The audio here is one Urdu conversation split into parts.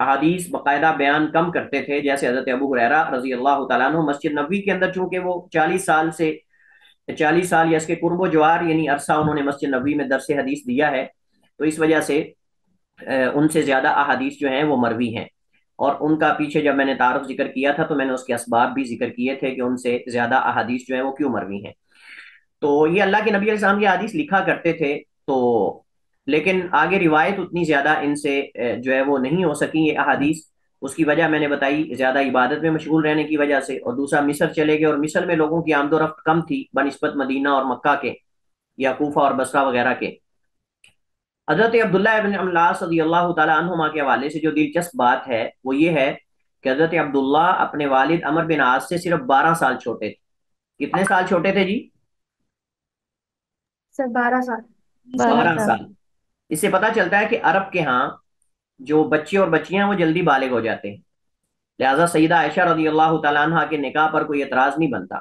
احادیث باقاعدہ بیان کم کرتے تھے، جیسے حضرت ابو ہریرہ رضی اللہ تعالیٰ عنہ مسجد نبوی کے اندر چونکہ وہ 40 سال یا اس کے قرب و جوار یعنی عرصہ انہوں نے مسجد نبوی میں درس حدیث دیا ہے، تو اس وجہ سے ان سے زیادہ احادیث جو ہیں وہ مروی ہیں۔ اور ان کا پیچھے جب میں نے تعارف ذکر کیا تھا تو میں نے اس کے اسباب بھی ذکر کیے تھے کہ ان سے زیادہ احادیث جو ہیں وہ کیوں مروی ہیں۔ تو یہ اللہ کے نبی علیہ السلام کی حدیث لکھا کرتے تھے، تو لیکن آگے روایت اتنی زیادہ ان سے جو ہے وہ نہیں ہو سکی یہ احادیث۔ اس کی وجہ میں نے بتائی، زیادہ عبادت میں مشغول رہنے کی وجہ سے، اور دوسرا مصر چلے گئے، اور مصر میں لوگوں کی آمد و رفت کم تھی بنسبت مدینہ اور مکہ کے یا کوفہ اور بصرہ وغیرہ کے۔ حضرت عبداللہ ابن العاص رضی اللہ تعالیٰ عنہما کے حوالے سے جو دلچسپ بات ہے وہ یہ ہے کہ حضرت عبداللہ اپنے والد عمر بن عاص سے صرف 12 سال چھوٹے تھے۔ کتنے سال چھوٹے تھے جی؟ سر 12 سال۔ 12 سال۔ اس سے پتہ چلتا ہے کہ عرب کے ہاں جو بچے اور بچیاں وہ جلدی بالغ ہو جاتے ہیں، لہٰذا سیدہ عائشہ رضی اللہ تعالیٰ عنہ کے نکاح پر کوئی اعتراض نہیں بنتا۔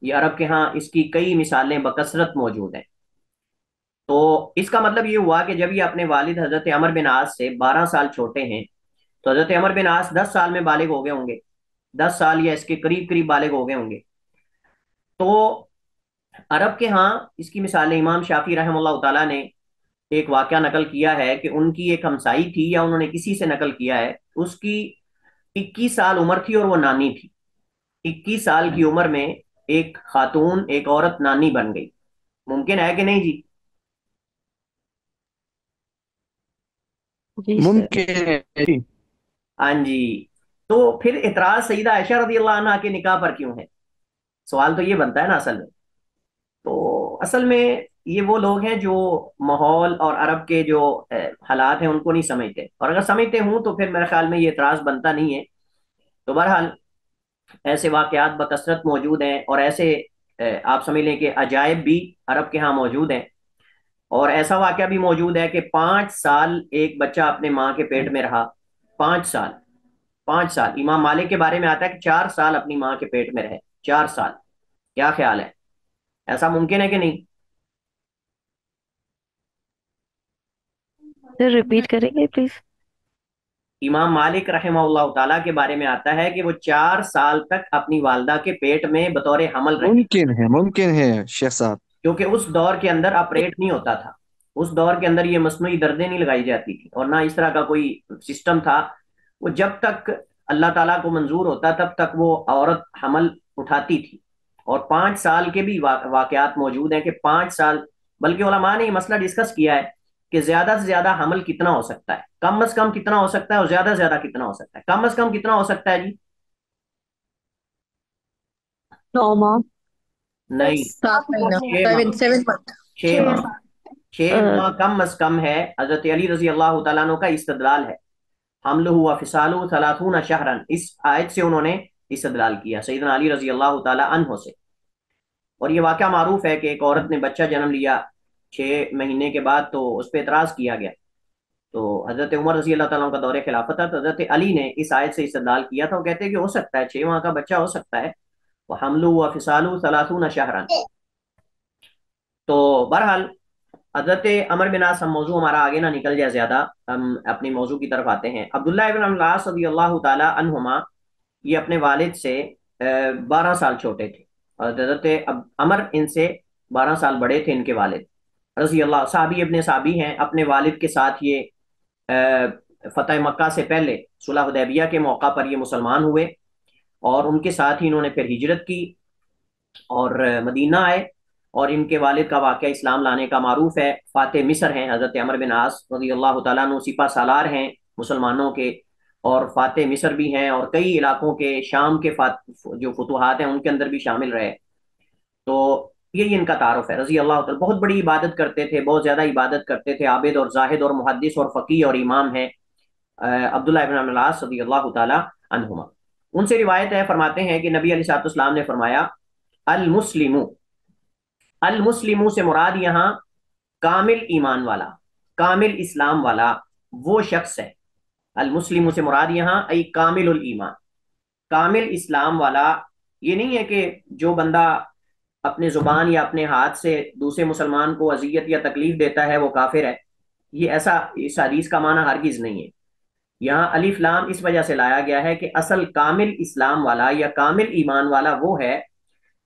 یہ عرب کے ہاں اس کی کئی مثالیں بکثرت موجود ہیں۔ تو اس کا مطلب یہ ہوا کہ جب یہ اپنے والد حضرت عمر بن عاص سے 12 سال چھوٹے ہیں تو حضرت عمر بن عاص 10 سال میں بالغ ہو گئے ہوں گے، 10 سال یا اس کے قریب قریب بالغ ہو گئے ہوں گے۔ تو عرب کے ہاں اس کی مثال امام شافعی رحمہ اللہ تعالیٰ نے ایک واقعہ نقل کیا ہے کہ ان کی ایک ہمسائی تھی، یا انہوں نے کسی سے نقل کیا ہے، اس کی 21 سال عمر تھی اور وہ نانی تھی۔ 21 سال کی عمر میں ایک خاتون، ایک عورت نانی بن گئی۔ ممکن ہے کہ نہیں جی؟ ممکن ہے جی۔ ہاں جی۔ تو پھر اعتراض سیدہ عائشہ رضی اللہ عنہا کے نکاح پر کیوں ہے؟ سوال تو یہ بنتا ہے نا اصل میں۔ تو اصل میں یہ وہ لوگ ہیں جو ماحول اور عرب کے جو حالات ہیں ان کو نہیں سمجھتے، اور اگر سمجھتے ہوں تو پھر میرے خیال میں یہ اعتراض بنتا نہیں ہے۔ تو بہرحال ایسے واقعات بکثرت موجود ہیں، اور ایسے آپ سمجھ لیں کہ عجائب بھی عرب کے ہاں موجود ہیں۔ اور ایسا واقعہ بھی موجود ہے کہ 5 سال ایک بچہ اپنے ماں کے پیٹ میں رہا۔ 5 سال، 5 سال۔ امام مالک کے بارے میں آتا ہے کہ 4 سال اپنی ماں کے پیٹ میں رہے، 4 سال۔ کیا خیال ہے، ایسا ممکن ہے کہ نہیں؟ سر ریپیٹ کریں گے پلیز؟ امام مالک رحمہ اللہ تعالیٰ کے بارے میں آتا ہے کہ وہ 4 سال تک اپنی والدہ کے پیٹ میں بطور حمل رہے، ممکن ہے شیخ صاحب۔ کیونکہ اس دور کے اندر آپریٹ نہیں ہوتا تھا، اس دور کے اندر یہ مصنوعی دردیں نہیں لگائی جاتی تھی، اور نہ اس طرح کا کوئی سسٹم تھا۔ وہ جب تک اللہ تعالیٰ کو منظور ہوتا تب تک وہ عورت حمل اٹھاتی تھی۔ اور 5 سال کے بھی واقعات موجود ہیں کہ 5 سال، بلکہ علماء نے یہ مسئلہ ڈسکس کیا ہے کہ زیادہ سے زیادہ حمل کتنا ہو سکتا ہے، کم از کم کتنا ہو سکتا ہے، اور زیادہ سے زیادہ کتنا ہو سکتا ہے۔ کم از کم کتنا ہو سکتا ہے جی؟ 9 ماہ۔ نہیں، 7 مہینہ، 6 ماہ، 7 منتھ۔ 6 ماہ، 6 ماہ کم از کم ہے۔ حضرت علی رضی اللہ تعالیٰ عنہ کا استدلال ہے، حملہ و فصالہ 30 شہرا، اس آیت سے انہوں نے استدلال کیا سیدنا علی رضی اللہ تعالیٰ عنہ سے۔ اور یہ واقعہ معروف ہے کہ ایک عورت نے بچہ جنم لیا 6 مہینے کے بعد، تو اس پہ اعتراض کیا گیا، تو حضرت عمر رضی اللہ تعالیٰ عنہ کا دور خلافت تھا، تو حضرت علی نے اس آیت سے استدلال کیا تھا۔ وہ کہتے ہیں کہ ہو سکتا ہے 6 ماہ کا بچہ ہو سکتا ہے، وہ حملہ و فصالہ 30 شہرا۔ تو بہرحال حضرت عمر بن عاص، ہم موضوع ہمارا آگے نہ نکل جائے زیادہ، ہم اپنی موضوع کی طرف آتے ہیں۔ عبداللہ ابن العاص رضی اللہ تعالی عنہما یہ اپنے والد سے 12 سال چھوٹے تھے، اور حضرت عمر ان سے 12 سال بڑے تھے، ان کے والد رضی اللہ، صحابی ابن صحابی ہیں۔ اپنے والد کے ساتھ یہ فتح مکہ سے پہلے صلح حدیبیہ کے موقع پر یہ مسلمان ہوئے، اور ان کے ساتھ ہی انہوں نے پھر ہجرت کی اور مدینہ آئے۔ اور ان کے والد کا واقعہ اسلام لانے کا معروف ہے، فاتح مصر ہیں حضرت عمر بن عاص رضی اللہ تعالیٰ عنہ، سپہ سالار ہیں مسلمانوں کے، اور فاتح مصر بھی ہیں، اور کئی علاقوں کے شام کے جو فتوحات ہیں ان کے اندر بھی شامل رہے۔ تو یہی ان کا تعارف ہے رضی اللہ تعالیٰ۔ بہت بڑی عبادت کرتے تھے، بہت زیادہ عبادت کرتے تھے، عابد اور زاہد اور محدث اور فقیہ اور امام ہیں عبداللہ ابن العاص رضی اللہ تعالیٰ عنہما۔ ان سے روایت ہے، فرماتے ہیں کہ نبی علیہ الصلوۃ والسلام نے فرمایا المسلم، المسلم سے مراد یہاں کامل ایمان والا، کامل اسلام والا وہ شخص ہے۔ المسلم سے مراد یہاں ای کامل الایمان، کامل اسلام والا۔ یہ نہیں ہے کہ جو بندہ اپنے زبان یا اپنے ہاتھ سے دوسرے مسلمان کو اذیت یا تکلیف دیتا ہے وہ کافر ہے، یہ ایسا اس حدیث کا معنی ہرگز نہیں ہے۔ یہاں الف لام اس وجہ سے لایا گیا ہے کہ اصل کامل اسلام والا یا کامل ایمان والا وہ ہے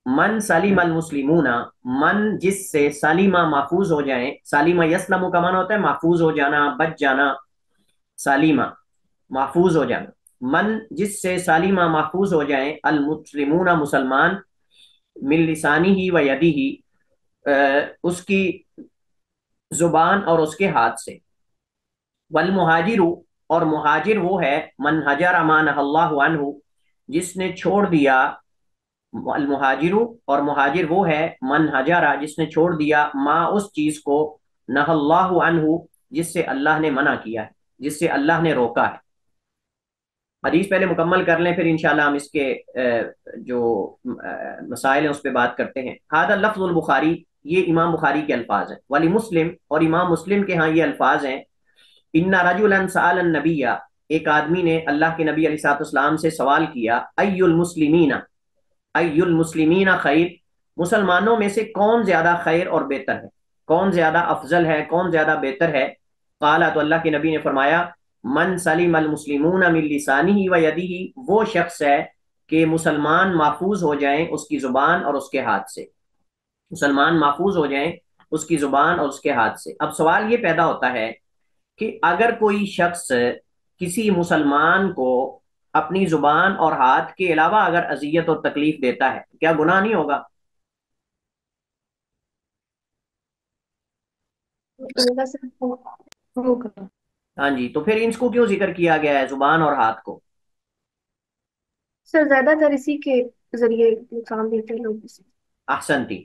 من سلیم المسلمون، من جس سے سلیمہ محفوظ ہو جائیں، سلیمہ یسلم کا معنی ہوتا ہے محفوظ ہو جانا، بچ جانا، سلیمہ محفوظ ہو جانا، من جس سے سلیمہ محفوظ ہو جائیں، المسلمون مسلمان، من لسانی ہی و یدی ہی اس کی زبان اور اس کے ہاتھ سے، والمہاجر اور مہاجر وہ ہے من حجر ما نہى اللہ عنہ جس نے چھوڑ دیا، المہاجر اور مہاجر وہ ہے من حجر جس نے چھوڑ دیا ما اس چیز کو نہى اللہ عنہ جس سے اللہ نے منع کیا ہے، جس سے اللہ نے روکا ہے۔ حدیث پہلے مکمل کر لیں، پھر انشاءاللہ ہم اس کے جو مسائل ہیں اس پہ بات کرتے ہیں۔ ھذا لفظ البخاری، یہ امام بخاری کے الفاظ ہیں، ولی مسلم اور امام مسلم کے ہاں یہ الفاظ ہیں، ان رجلا سأل النبی، ایک آدمی نے اللہ کے نبی علیہ الصلوۃ والسلام سے سوال کیا، ای المسلمین، ای المسلمین خیر، مسلمانوں میں سے کون زیادہ خیر اور بہتر ہے، کون زیادہ افضل ہے، کون زیادہ بہتر ہے؟ قال، تو اللہ کے نبی نے فرمایا، من سلم المسلمون من لسانہ و یدہ، وہ شخص ہے کہ مسلمان محفوظ ہو جائیں اس کی زبان اور اس کے ہاتھ سے، مسلمان محفوظ ہو جائیں اس کی زبان اور اس کے ہاتھ سے۔ اب سوال یہ پیدا ہوتا ہے کہ اگر کوئی شخص کسی مسلمان کو اپنی زبان اور ہاتھ کے علاوہ اگر اذیت اور تکلیف دیتا ہے، کیا گناہ نہیں ہوگا؟ ہاں جی، تو پھر اس کو کیوں ذکر کیا گیا ہے زبان اور ہاتھ کو؟ سر زیادہ تر اسی کے ذریعے نقصان دیتے ہیں لوگ اسے۔ احسنتی،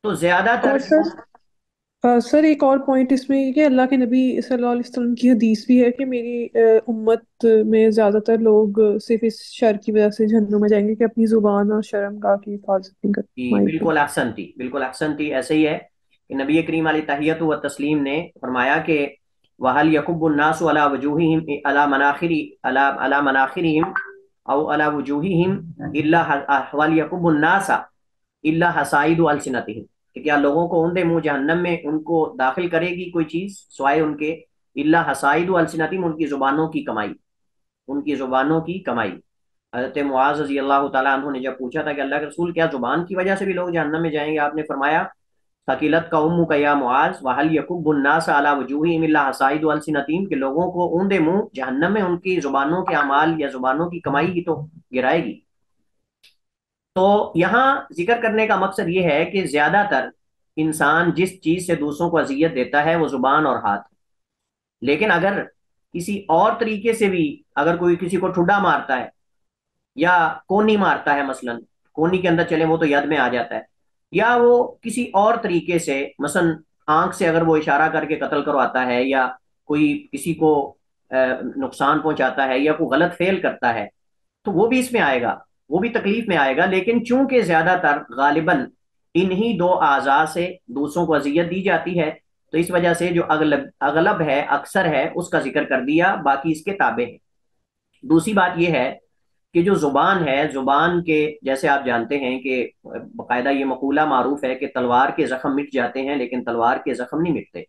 تو زیادہ اور تر سر ایک اور پوائنٹ اس میں یہ کہ اللہ کے نبی صلی اللہ علیہ وسلم کی حدیث بھی ہے کہ میری امت میں زیادہ تر لوگ صرف اس شر کی وجہ سے جہنم میں جائیں گے کہ اپنی زبان اور شرمگاہ کی حفاظت نہیں جی کرتے۔ بالکل احسنتی، بالکل احسنتی، ایسے ہی ہے کہ نبی کریم علیہ تحیت و تسلیم نے فرمایا کہ وَهَلْ يَكُبُّ النَّاسُ عَلَى وُجُوهِهِمْ عَلَى مَنَاخِرِهِمْ أَوْ عَلَى وُجُوهِهِمْ إِلَّا وَهَلْ يَكُبُّ النَّاسَ إِلَّا حَصَائِدُ أَلْسِنَتِهِمْ، کہ کیا لوگوں کو اوندے منہ جہنم میں ان کو داخل کرے گی کوئی چیز سوائے ان کے إِلَّا حَصَائِدُ أَلْسِنَتِهِمْ، ان کی زبانوں کی کمائی، ان کی زبانوں کی کمائی۔ حضرت معاذ رضی اللہ تعالیٰ عنہ نے جب پوچھا تھا کہ اللہ کے رسول کیا زبان کی وجہ سے بھی لوگ جہنم میں جائیں گے، آپ نے فرمایا ثقیلت کا امک یا معاذ وحل یکب الناس علی وجوہہم الا حصائد السنتہم، کہ لوگوں کو اوندے منہ جہنم میں ان کی زبانوں کے اعمال یا زبانوں کی کمائی ہی تو گرائے گی۔ تو یہاں ذکر کرنے کا مقصد یہ ہے کہ زیادہ تر انسان جس چیز سے دوسروں کو اذیت دیتا ہے وہ زبان اور ہاتھ، لیکن اگر کسی اور طریقے سے بھی اگر کوئی کسی کو ٹھڈا مارتا ہے یا کونی مارتا ہے، مثلا کونی کے اندر چلے وہ تو ید میں آ جاتا ہے، یا وہ کسی اور طریقے سے مثلا آنکھ سے اگر وہ اشارہ کر کے قتل کرواتا ہے یا کوئی کسی کو نقصان پہنچاتا ہے یا کوئی غلط فعل کرتا ہے، تو وہ بھی اس میں آئے گا، وہ بھی تکلیف میں آئے گا۔ لیکن چونکہ زیادہ تر غالباً انہی دو اعضاء سے دوسروں کو اذیت دی جاتی ہے، تو اس وجہ سے جو اغلب ہے، اکثر ہے، اس کا ذکر کر دیا، باقی اس کے تابع ہے۔ دوسری بات یہ ہے کہ جو زبان ہے، زبان کے جیسے آپ جانتے ہیں کہ باقاعدہ یہ مقولہ معروف ہے کہ تلوار کے زخم مٹ جاتے ہیں لیکن تلوار کے زخم نہیں مٹتے۔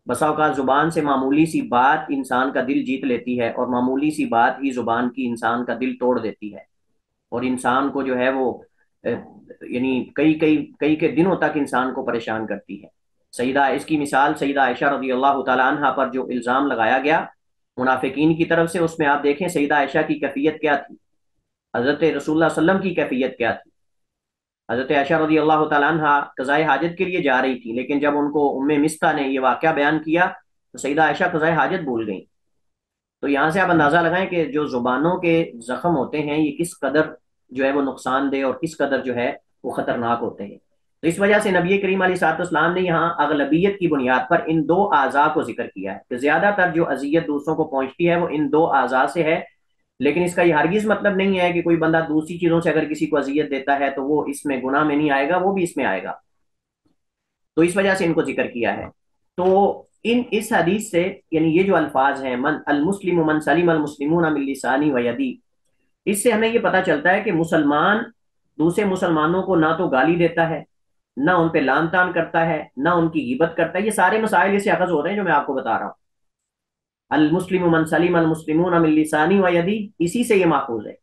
بسا اوقات زبان سے معمولی سی بات انسان کا دل جیت لیتی ہے، اور معمولی سی بات ہی زبان کی انسان کا دل توڑ دیتی ہے، اور انسان کو جو ہے وہ یعنی کئی کے دنوں تک انسان کو پریشان کرتی ہے۔ اس کی مثال سیدہ عائشہ رضی اللہ تعالی عنہا پر جو الزام لگایا گیا منافقین کی طرف سے، اس میں آپ دیکھیں سیدہ عائشہ کی کیفیت کیا تھی، حضرت رسول اللہ صلی اللہ علیہ وسلم کی کیفیت کیا تھی۔ حضرت عائشہ رضی اللہ تعالیٰ عنہ قضاء حاجت کے لیے جا رہی تھی، لیکن جب ان کو ام مستہ نے یہ واقعہ بیان کیا تو سیدہ عائشہ قضاء حاجت بھول گئیں۔ تو یہاں سے آپ اندازہ لگائیں کہ جو زبانوں کے زخم ہوتے ہیں یہ کس قدر جو ہے وہ نقصان دہ اور کس قدر جو ہے وہ خطرناک ہوتے ہیں۔ تو اس وجہ سے نبی کریم علیہ الصلوۃ والسلام نے یہاں اغلبیت کی بنیاد پر ان دو اعضاء کو ذکر کیا ہے کہ زیادہ تر جو اذیت دوسروں کو پہنچتی ہے وہ ان دو اعضاء سے ہے، لیکن اس کا یہ ہرگز مطلب نہیں ہے کہ کوئی بندہ دوسری چیزوں سے اگر کسی کو اذیت دیتا ہے تو وہ اس میں گناہ میں نہیں آئے گا، وہ بھی اس میں آئے گا۔ تو اس وجہ سے ان کو ذکر کیا ہے۔ تو اس حدیث سے یعنی یہ جو الفاظ ہیں من المسلم من سلم المسلمون من لسانی و یدی، اس سے ہمیں یہ پتہ چلتا ہے کہ مسلمان دوسرے مسلمانوں کو نہ تو گالی دیتا ہے، نہ ان پہ لعن طعن کرتا ہے، نہ ان کی غیبت کرتا ہے۔ یہ سارے مسائل اس سے اخذ ہو رہے ہیں جو میں آپ کو بتا رہا ہوں۔ المسلم من سلم المسلمون من لسانی و یدی، اسی سے یہ ماخوذ ہے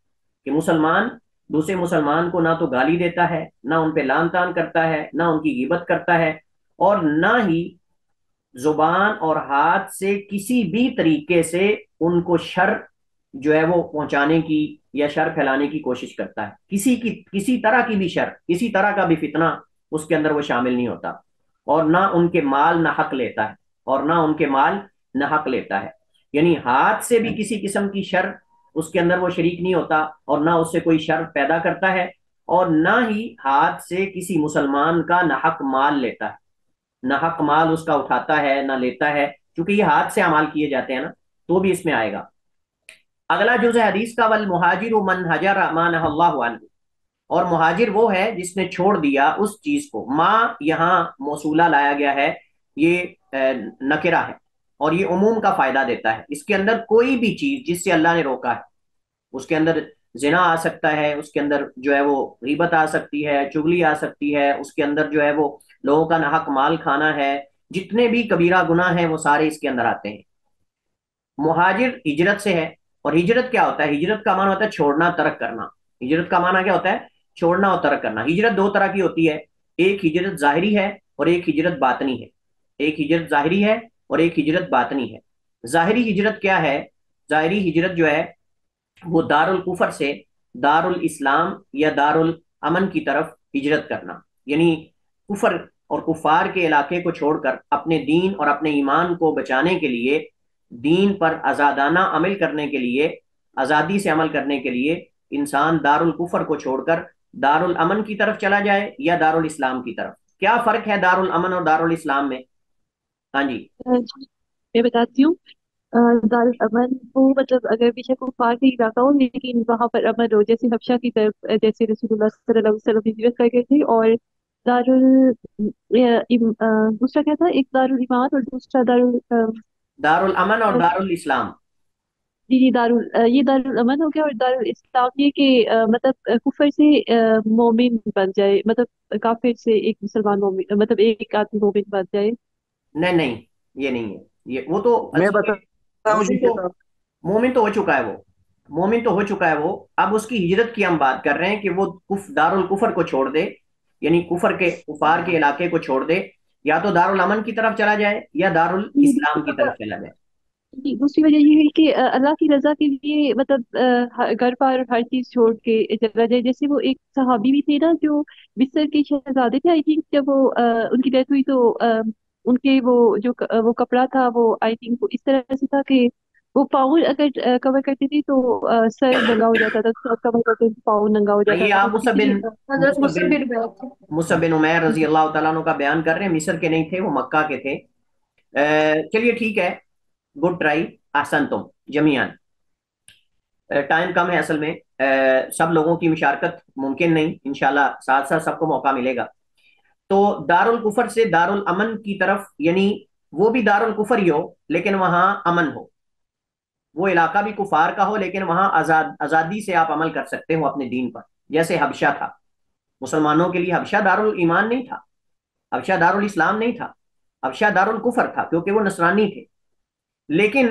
کہ مسلمان دوسرے مسلمان کو نہ تو گالی دیتا ہے، نہ ان پہ لان تان کرتا ہے، نہ ان کی غیبت کرتا ہے، اور نہ ہی زبان اور ہاتھ سے کسی بھی طریقے سے ان کو شر جو ہے وہ پہنچانے کی یا شر پھیلانے کی کوشش کرتا ہے۔ کسی طرح کی بھی شر، کسی طرح کا بھی فتنہ اس کے اندر وہ شامل نہیں ہوتا، اور نہ ان کے مال نہ حق لیتا ہے، اور نہ ان کے مال نہ حق لیتا ہے۔ یعنی ہاتھ سے بھی کسی قسم کی شر اس کے اندر وہ شریک نہیں ہوتا، اور نہ اس سے کوئی شر پیدا کرتا ہے، اور نہ ہی ہاتھ سے کسی مسلمان کا نہ حق مال لیتا ہے، نہ حق مال اس کا اٹھاتا ہے نہ لیتا ہے، کیونکہ یہ ہاتھ سے اعمال کیے جاتے ہیں نا، تو بھی اس میں آئے گا۔ اگلا جزء حدیث کا والمہاجر من حجر ما نہى اللہ عنہ، اور مہاجر وہ ہے جس نے چھوڑ دیا اس چیز کو، ما یہاں موصولہ لایا گیا ہے، یہ نکرہ ہے اور یہ عموم کا فائدہ دیتا ہے۔ اس کے اندر کوئی بھی چیز جس سے اللہ نے روکا ہے، اس کے اندر زنا آ سکتا ہے، اس کے اندر جو ہے وہ غیبت آ سکتی ہے، چغلی آ سکتی ہے، اس کے اندر جو ہے وہ لوگوں کا ناحق مال کھانا ہے، جتنے بھی کبیرہ گناہ ہیں وہ سارے اس کے اندر آتے ہیں۔ مہاجر ہجرت سے ہے، اور ہجرت کیا ہوتا ہے؟ ہجرت کا معنی ہوتا ہے چھوڑنا، ترک کرنا۔ ہجرت کا معنی کیا ہوتا ہے؟ چھوڑنا اور ترک کرنا۔ ہجرت دو طرح کی ہوتی ہے، ایک ہجرت ظاہری ہے اور ایک ہجرت باطنی ہے۔ ایک ہجرت ظاہری ہے اور ایک ہجرت باطنی ہے۔ ظاہری ہجرت کیا ہے؟ ظاہری ہجرت جو ہے وہ دار الکفر سے دار الاسلام یا دار الامن کی طرف ہجرت کرنا، یعنی کفر اور کفار کے علاقے کو چھوڑ کر اپنے دین اور اپنے ایمان کو بچانے کے لیے، دین پر آزادانہ عمل کرنے کے لیے، آزادی سے عمل کرنے کے لیے انسان دار الکفر کو چھوڑ کر دار الامن کی طرف چلا جائے یا دار الاسلام کی طرف۔ کیا فرق ہے دار الامن اور دار الاسلام میں؟ ہاں جی میں بتاتی ہوں۔ دار الامن وہ مطلب اگر پیچھے کفار کا علاقہ ہو لیکن وہاں پر امن ہو، جیسے حبشہ کی طرف جیسے رسول اللہ صلی اللہ علیہ وسلم ہجرت کر گئے تھے۔ اور دار دوسرا کیا تھا؟ ایک دار الایمان اور دوسرا دار الامن اور دار الاسلام۔ جی جی یہ دار الامن ہو گیا، اور دار الاسلام یہ کہ مطلب کفر سے مومن بن جائے، مطلب کافر سے ایک مسلمان مومن، مطلب ایک آدمی مومن بن جائے۔ نہیں نہیں، یہ نہیں ہے، یہ وہ تو میں بتا مومن تو مومن تو ہو چکا ہے، وہ مومن تو ہو چکا ہے وہ۔ اب اس کی ہجرت کی ہم بات کر رہے ہیں کہ وہ دار الکفر کو چھوڑ دے، یعنی کفار کے علاقے کو چھوڑ دے، یا تو دار الامن کی طرف چلا جائے یا دار الاسلام کی طرف چلا جائے۔ جی، دوسری وجہ یہ ہے کہ اللہ کی رضا کے لیے مطلب گھر پر ہر چیز چھوڑ کے چلا جائے۔ جیسے وہ ایک صحابی بھی تھے نا جو مصر کے شہزادے تھے، آئی تھنک جب وہ ان کی ڈیتھ ہوئی تو ان کے وہ جو وہ کپڑا تھا وہ آئی تھنک اس طرح سے تھا کہ وہ پاؤں اگر کور کرتی تھی تو سر ننگا ہو جاتا تھا، سر کور کرتے تھے پاؤں ننگا ہو جاتا یہ تھا، آپ تو اسی لیے حضرت مصعب بن عمیر۔ مصعب بن عمیر رضی اللہ تعالیٰ عنہ کا بیان کر رہے ہیں، مصر کے نہیں تھے، وہ مکہ کے تھے۔ چلیے ٹھیک ہے، گڈ ٹرائی، احسن تم جمیان۔ ٹائم کم ہے اصل میں، سب لوگوں کی مشارکت ممکن نہیں، انشاءاللہ ساتھ ساتھ سب کو موقع ملے گا۔ تو دار الکفر سے دار الامن کی طرف، یعنی وہ بھی دار الکفر ہی ہو لیکن وہاں امن ہو، وہ علاقہ بھی کفار کا ہو لیکن وہاں آزادی سے آپ عمل کر سکتے ہو اپنے دین پر، جیسے حبشہ تھا۔ مسلمانوں کے لیے حبشہ دار الایمان نہیں تھا، حبشہ دار الاسلام نہیں تھا، حبشہ دار الکفر تھا، کیونکہ وہ نصرانی تھے۔ لیکن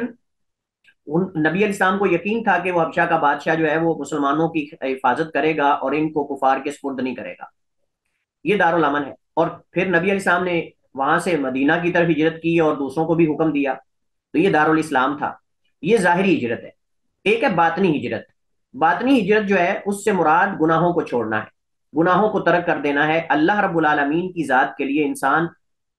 نبی علیہ السلام کو یقین تھا کہ وہ حبشہ کا بادشاہ جو ہے وہ مسلمانوں کی حفاظت کرے گا اور ان کو کفار کے سپرد نہیں کرے گا۔ یہ دار الامن ہے۔ اور پھر نبی علیہ السلام نے وہاں سے مدینہ کی طرف ہجرت کی اور دوسروں کو بھی حکم دیا، تو یہ دار الاسلام تھا۔ یہ ظاہری ہجرت ہے۔ ایک ہے باطنی ہجرت۔ باطنی ہجرت جو ہے اس سے مراد گناہوں کو چھوڑنا ہے، گناہوں کو ترک کر دینا ہے۔ اللہ رب العالمین کی ذات کے لیے انسان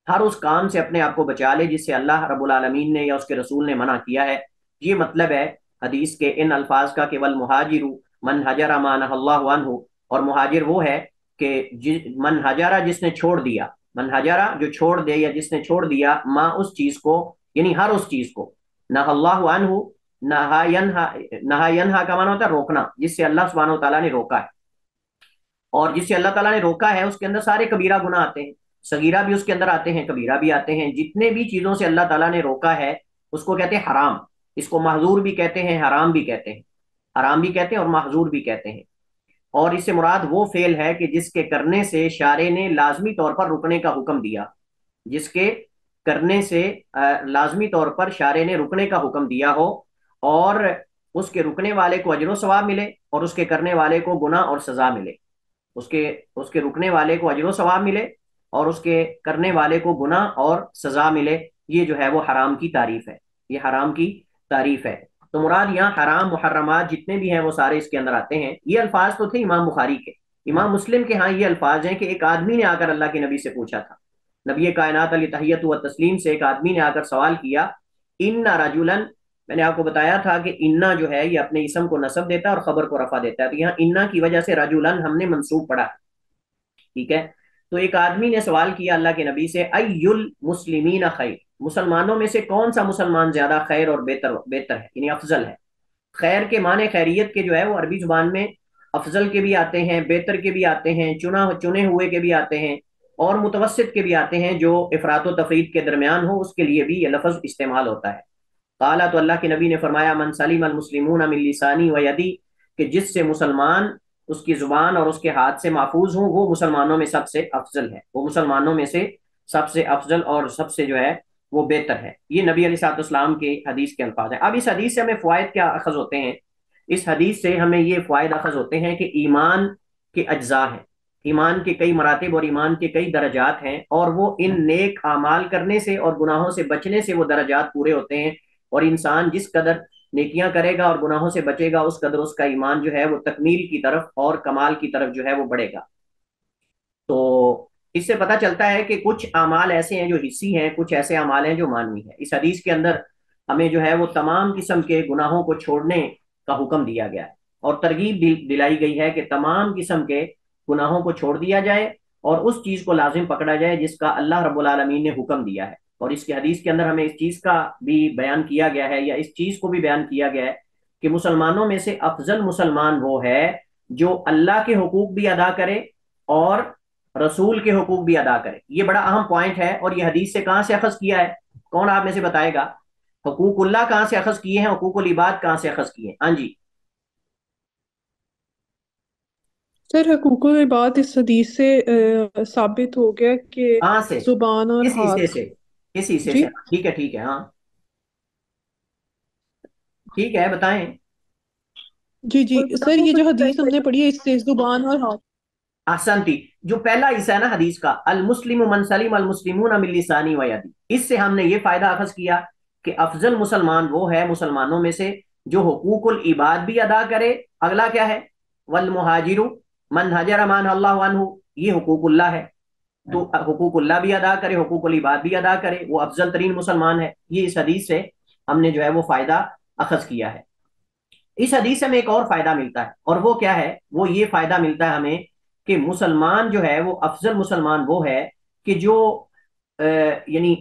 ہر اس کام سے اپنے آپ کو بچا لے جس سے اللہ رب العالمین نے یا اس کے رسول نے منع کیا ہے۔ یہ مطلب ہے حدیث کے ان الفاظ کا کہ والمہاجر من حجر ما نہى اللہ عنہ، اور مہاجر وہ ہے کہ من حجرہ جس نے چھوڑ دیا، من حجرہ جو چھوڑ دے یا جس نے چھوڑ دیا، ما اس چیز کو یعنی ہر اس چیز کو، نہى اللہ عنہ، نہى ینہا کا معنی ہوتا ہے روکنا، جس سے اللہ سبحانہ وتعالیٰ نے روکا ہے، اور جس سے اللہ تعالیٰ نے روکا ہے اس کے اندر سارے کبیرہ گناہ آتے ہیں، صغیرہ بھی اس کے اندر آتے ہیں، کبیرہ بھی آتے ہیں۔ جتنے بھی چیزوں سے اللہ تعالیٰ نے روکا ہے اس کو کہتے ہیں حرام، اس کو محظور بھی کہتے ہیں، حرام بھی کہتے ہیں، حرام بھی کہتے ہیں اور محظور بھی کہتے ہیں۔ اور اس سے مراد وہ فعل ہے کہ جس کے کرنے سے شارع نے لازمی طور پر رکنے کا حکم دیا، جس کے کرنے سے لازمی طور پر شارع نے رکنے کا حکم دیا ہو، اور اس کے رکنے والے کو اجر و ثواب ملے اور اس کے کرنے والے کو گناہ اور سزا ملے، اس کے رکنے والے کو اجر و ثواب ملے اور اس کے کرنے والے کو گناہ اور سزا ملے، یہ جو ہے وہ حرام کی تعریف ہے، یہ حرام کی تعریف ہے۔ تو مراد یہاں حرام محرمات جتنے بھی ہیں وہ سارے اس کے اندر آتے ہیں۔ یہ الفاظ تو تھے امام بخاری کے، امام مسلم کے ہاں یہ الفاظ ہیں کہ ایک آدمی نے آ کر اللہ کے نبی سے پوچھا تھا، نبی کائنات علیہ تحیت و تسلیم سے ایک آدمی نے آ کر سوال کیا، ان رجولن، میں نے آپ کو بتایا تھا کہ انا جو ہے یہ اپنے اسم کو نصب دیتا ہے اور خبر کو رفع دیتا ہے، تو یہاں انا کی وجہ سے رجولن ہم نے منصوب پڑھا، ٹھیک ہے۔ تو ایک آدمی نے سوال کیا اللہ کے نبی سے، ای المسلمین خیر، مسلمانوں میں سے کون سا مسلمان زیادہ خیر اور بہتر ہے، یعنی افضل ہے۔ خیر کے معنی خیریت کے جو ہے وہ عربی زبان میں افضل کے بھی آتے ہیں، بہتر کے بھی آتے ہیں، چنے ہوئے کے بھی آتے ہیں، اور متوسط کے بھی آتے ہیں، جو افراط و تفرید کے درمیان ہو اس کے لیے بھی یہ لفظ استعمال ہوتا ہے۔ قال، تو اللہ کے نبی نے فرمایا، من سلم المسلمون من لسانی و یدی، کہ جس سے مسلمان اس کی زبان اور اس کے ہاتھ سے محفوظ ہوں وہ مسلمانوں میں سب سے افضل ہے، وہ مسلمانوں میں سے سب سے افضل اور سب سے جو ہے وہ بہتر ہے۔ یہ نبی علیہ الصلوۃ والسلام کے حدیث کے الفاظ ہیں۔ اب اس حدیث سے ہمیں فوائد کیا اخذ ہوتے ہیں؟ اس حدیث سے ہمیں یہ فوائد اخذ ہوتے ہیں کہ ایمان کے اجزاء ہیں، ایمان کے کئی مراتب اور ایمان کے کئی درجات ہیں، اور وہ ان نیک اعمال کرنے سے اور گناہوں سے بچنے سے وہ درجات پورے ہوتے ہیں، اور انسان جس قدر نیکیاں کرے گا اور گناہوں سے بچے گا اس قدر اس کا ایمان جو ہے وہ تکمیل کی طرف اور کمال کی طرف جو ہے وہ بڑھے گا۔ تو اس سے پتہ چلتا ہے کہ کچھ اعمال ایسے ہیں جو حصی ہیں، کچھ ایسے اعمال ہیں جو مانوی ہیں۔ اس حدیث کے اندر ہمیں جو ہے وہ تمام قسم کے گناہوں کو چھوڑنے کا حکم دیا گیا ہے، اور ترغیب دلائی گئی ہے کہ تمام قسم کے گناہوں کو چھوڑ دیا جائے اور اس چیز کو لازم پکڑا جائے جس کا اللہ رب العالمین نے حکم دیا ہے۔ اور اس کی حدیث کے اندر ہمیں اس چیز کا بھی بیان کیا گیا ہے، یا اس چیز کو بھی بیان کیا گیا ہے کہ مسلمانوں میں سے افضل مسلمان وہ ہے جو اللہ کے حقوق بھی ادا کرے اور رسول کے حقوق بھی ادا کرے۔ یہ بڑا اہم پوائنٹ ہے، اور یہ حدیث سے کہاں سے اخذ کیا ہے؟ کون آپ میں سے بتائے گا؟ حقوق اللہ کہاں سے اخذ کیے ہیں، حقوق العباد کہاں سے اخذ کیے ہیں؟ ہاں جی سر حقوق العباد اس حدیث سے ثابت ہو گیا کہ کہاں سے؟ زبان اور کس حصے ہاتھ، سے؟ کس حصے جی سے؟ ٹھیک ہے ٹھیک ہے، ہاں ٹھیک ہے بتائیں۔ جی جی اور سر، گناہوں یہ کو جو چھوڑائی حدیث ہم نے پڑھی ہے اس سے زبان اور ہاتھ۔ احسنتی، جو پہلا حصہ ہے نا حدیث کا، المسلم من سلم المسلمون من لسانی و یدی، اس سے ہم نے یہ فائدہ اخذ کیا کہ افضل مسلمان وہ ہے مسلمانوں میں سے جو حقوق العباد بھی ادا کرے۔ اگلا کیا ہے؟ والمہاجر من ہجر مان اللہ عنہ، یہ حقوق اللہ ہے، تو حقوق اللہ بھی ادا کرے، حقوق العباد بھی ادا کرے، وہ افضل ترین مسلمان ہے۔ یہ اس حدیث سے ہم نے جو ہے وہ فائدہ اخذ کیا ہے۔ اس حدیث سے ہمیں ایک اور فائدہ ملتا ہے، اور وہ کیا ہے؟ وہ یہ فائدہ ملتا ہے ہمیں کہ مسلمان جو ہے وہ افضل مسلمان وہ ہے کہ جو یعنی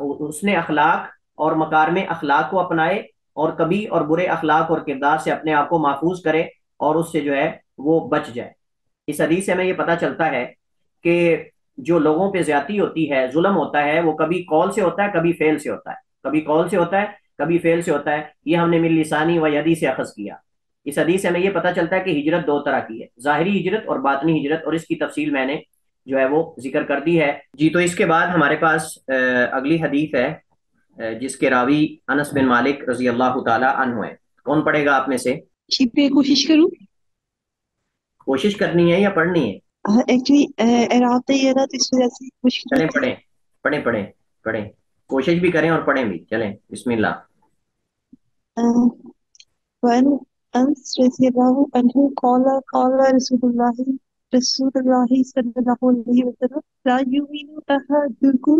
اس نے اخلاق اور مکارم اخلاق کو اپنائے، اور کبھی اور برے اخلاق اور کردار سے اپنے آپ کو محفوظ کرے اور اس سے جو ہے وہ بچ جائے۔ اس حدیث سے ہمیں یہ پتہ چلتا ہے کہ جو لوگوں پہ زیادتی ہوتی ہے، ظلم ہوتا ہے، وہ کبھی قول سے ہوتا ہے، کبھی فعل سے ہوتا ہے، کبھی قول سے ہوتا ہے، کبھی فعل سے ہوتا ہے۔ یہ ہم نے من لسانی و یدی سے اخذ کیا۔ اس حدیث سے ہمیں یہ پتہ چلتا ہے کہ ہجرت دو طرح کی ہے، ظاہری ہجرت اور باطنی ہجرت، اور اس کی تفصیل میں نے جو ہے وہ ذکر کر دی ہے۔ جی تو اس کے بعد ہمارے پاس اگلی حدیث ہے جس کے راوی انس بن مالک رضی اللہ تعالی عنہ ہیں۔ کون پڑھے گا آپ میں سے؟ جی پہ کوشش کروں۔ کوشش کرنی ہے یا پڑھنی ہے؟ ایکچولی اعراب نہیں ہے نا تو اس وجہ سے مشکل چلیں ہوتی ہے۔ پڑھیں، کوشش بھی کریں اور پڑھیں بھی، چلیں بسم اللہ۔ وعن انس رضی اللہ عنہ قال قال رسول اللہ صلی اللہ علیہ وسلم لا یؤمن احدکم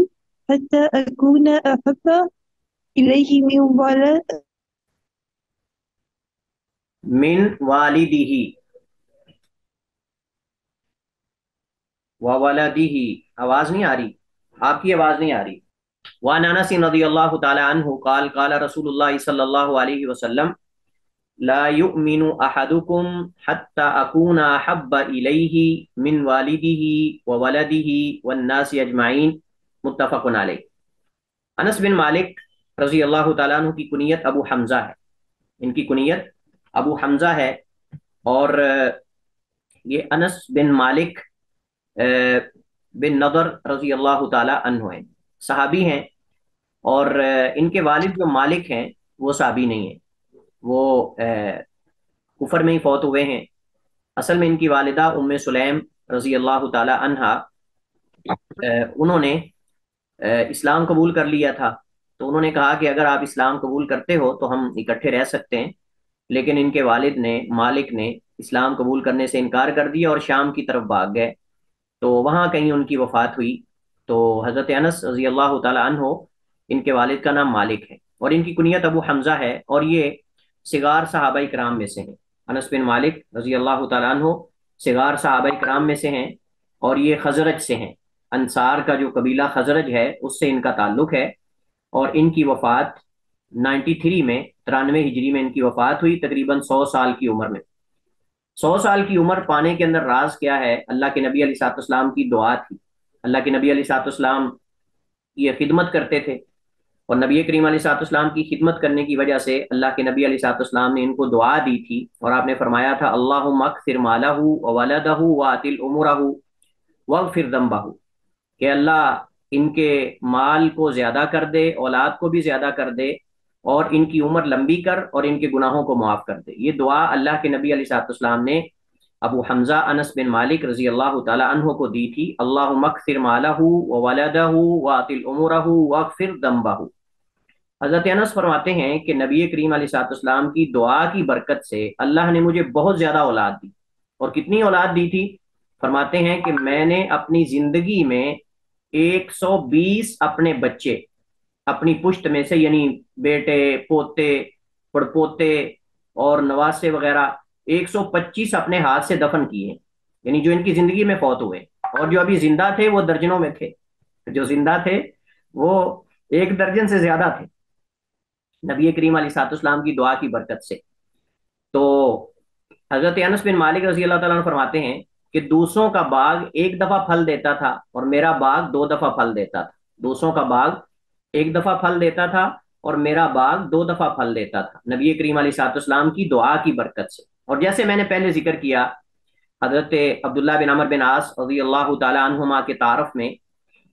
حتى اکون احب الیہ من والدہ وولدہ، آواز نہیں آ رہی، آپ کی آواز نہیں آ رہی۔ وعن انس رضی اللہ تعالی عنہ قال قال رسول اللہ صلی اللہ علیہ وسلم لا یؤمن احدکم حتى اکون احب الیہ من والدہ وولدہ والناس اجمعین، متفق علیہ۔ انس بن مالک رضی اللہ تعالیٰ عنہ کی کنیت ابو حمزہ ہے، ان کی کنیت ابو حمزہ ہے، اور یہ انس بن مالک بن نضر رضی اللہ تعالیٰ عنہ ہیں، صحابی ہیں، اور ان کے والد جو مالک ہیں وہ صحابی نہیں ہیں، وہ کفر میں ہی فوت ہوئے ہیں۔ اصل میں ان کی والدہ ام سلیم رضی اللہ تعالی عنہا، انہوں نے اسلام قبول کر لیا تھا، تو انہوں نے کہا کہ اگر آپ اسلام قبول کرتے ہو تو ہم اکٹھے رہ سکتے ہیں، لیکن ان کے والد نے، مالک نے، اسلام قبول کرنے سے انکار کر دیا اور شام کی طرف بھاگ گئے، تو وہاں کہیں ان کی وفات ہوئی۔ تو حضرت انس رضی اللہ تعالی عنہ، ان کے والد کا نام مالک ہے اور ان کی کنیت ابو حمزہ ہے، اور یہ صغار صحابہ کرام میں سے ہیں۔ انس بن مالک رضی اللہ تعالی عنہ صغار صحابہ کرام میں سے ہیں، اور یہ خزرج سے ہیں، انصار کا جو قبیلہ خزرج ہے اس سے ان کا تعلق ہے، اور ان کی وفات 93 میں، 93 ہجری میں ان کی وفات ہوئی، تقریباً 100 سال کی عمر میں۔ 100 سال کی عمر پانے کے اندر راز کیا ہے؟ اللہ کے نبی علیہ الصلوۃ والسلام کی دعا تھی۔ اللہ کے نبی علیہ الصلوۃ والسلام یہ خدمت کرتے تھے، اور نبی کریم علیہ الصلوۃ والسلام کی خدمت کرنے کی وجہ سے اللہ کے نبی علیہ الصلوۃ والسلام نے ان کو دعا دی تھی، اور آپ نے فرمایا تھا اللہم اکثر مالہ وولدہ وآتل امورہ واغفر ذنبہ، کہ اللہ ان کے مال کو زیادہ کر دے، اولاد کو بھی زیادہ کر دے، اور ان کی عمر لمبی کر اور ان کے گناہوں کو معاف کر دے۔ یہ دعا اللہ کے نبی علیہ الصلوۃ والسلام نے ابو حمزہ انس بن مالک رضی اللہ تعالی عنہ کو دی تھی، اللہم اکثر مالہ وولدہ وآتل امورہ واغفر ذنبہ۔ حضرت انس فرماتے ہیں کہ نبی کریم علیہ الصلوۃ والسلام کی دعا کی برکت سے اللہ نے مجھے بہت زیادہ اولاد دی، اور کتنی اولاد دی تھی؟ فرماتے ہیں کہ میں نے اپنی زندگی میں 120 اپنے بچے اپنی پشت میں سے، یعنی بیٹے، پوتے، پڑپوتے اور نواسے وغیرہ، 125 اپنے ہاتھ سے دفن کیے ہیں، یعنی جو ان کی زندگی میں فوت ہوئے، اور جو ابھی زندہ تھے وہ درجنوں میں تھے، جو زندہ تھے وہ 1 درجن سے زیادہ تھے نبی کریم علیہ الصلوۃ والسلام کی دعا کی برکت سے۔ تو حضرت انس بن مالک رضی اللہ تعالیٰ عنہ فرماتے ہیں کہ دوسروں کا باغ 1 دفعہ پھل دیتا تھا اور میرا باغ 2 دفعہ پھل دیتا تھا۔ دوسروں کا باغ 1 دفعہ پھل دیتا تھا اور میرا باغ 2 دفعہ پھل دیتا تھا، نبی کریم علیہ الصلوۃ والسلام کی دعا کی برکت سے۔ اور جیسے میں نے پہلے ذکر کیا، حضرت عبداللہ بن عمر بن عاص رضی اللہ تعالی عنہما کے تعارف میں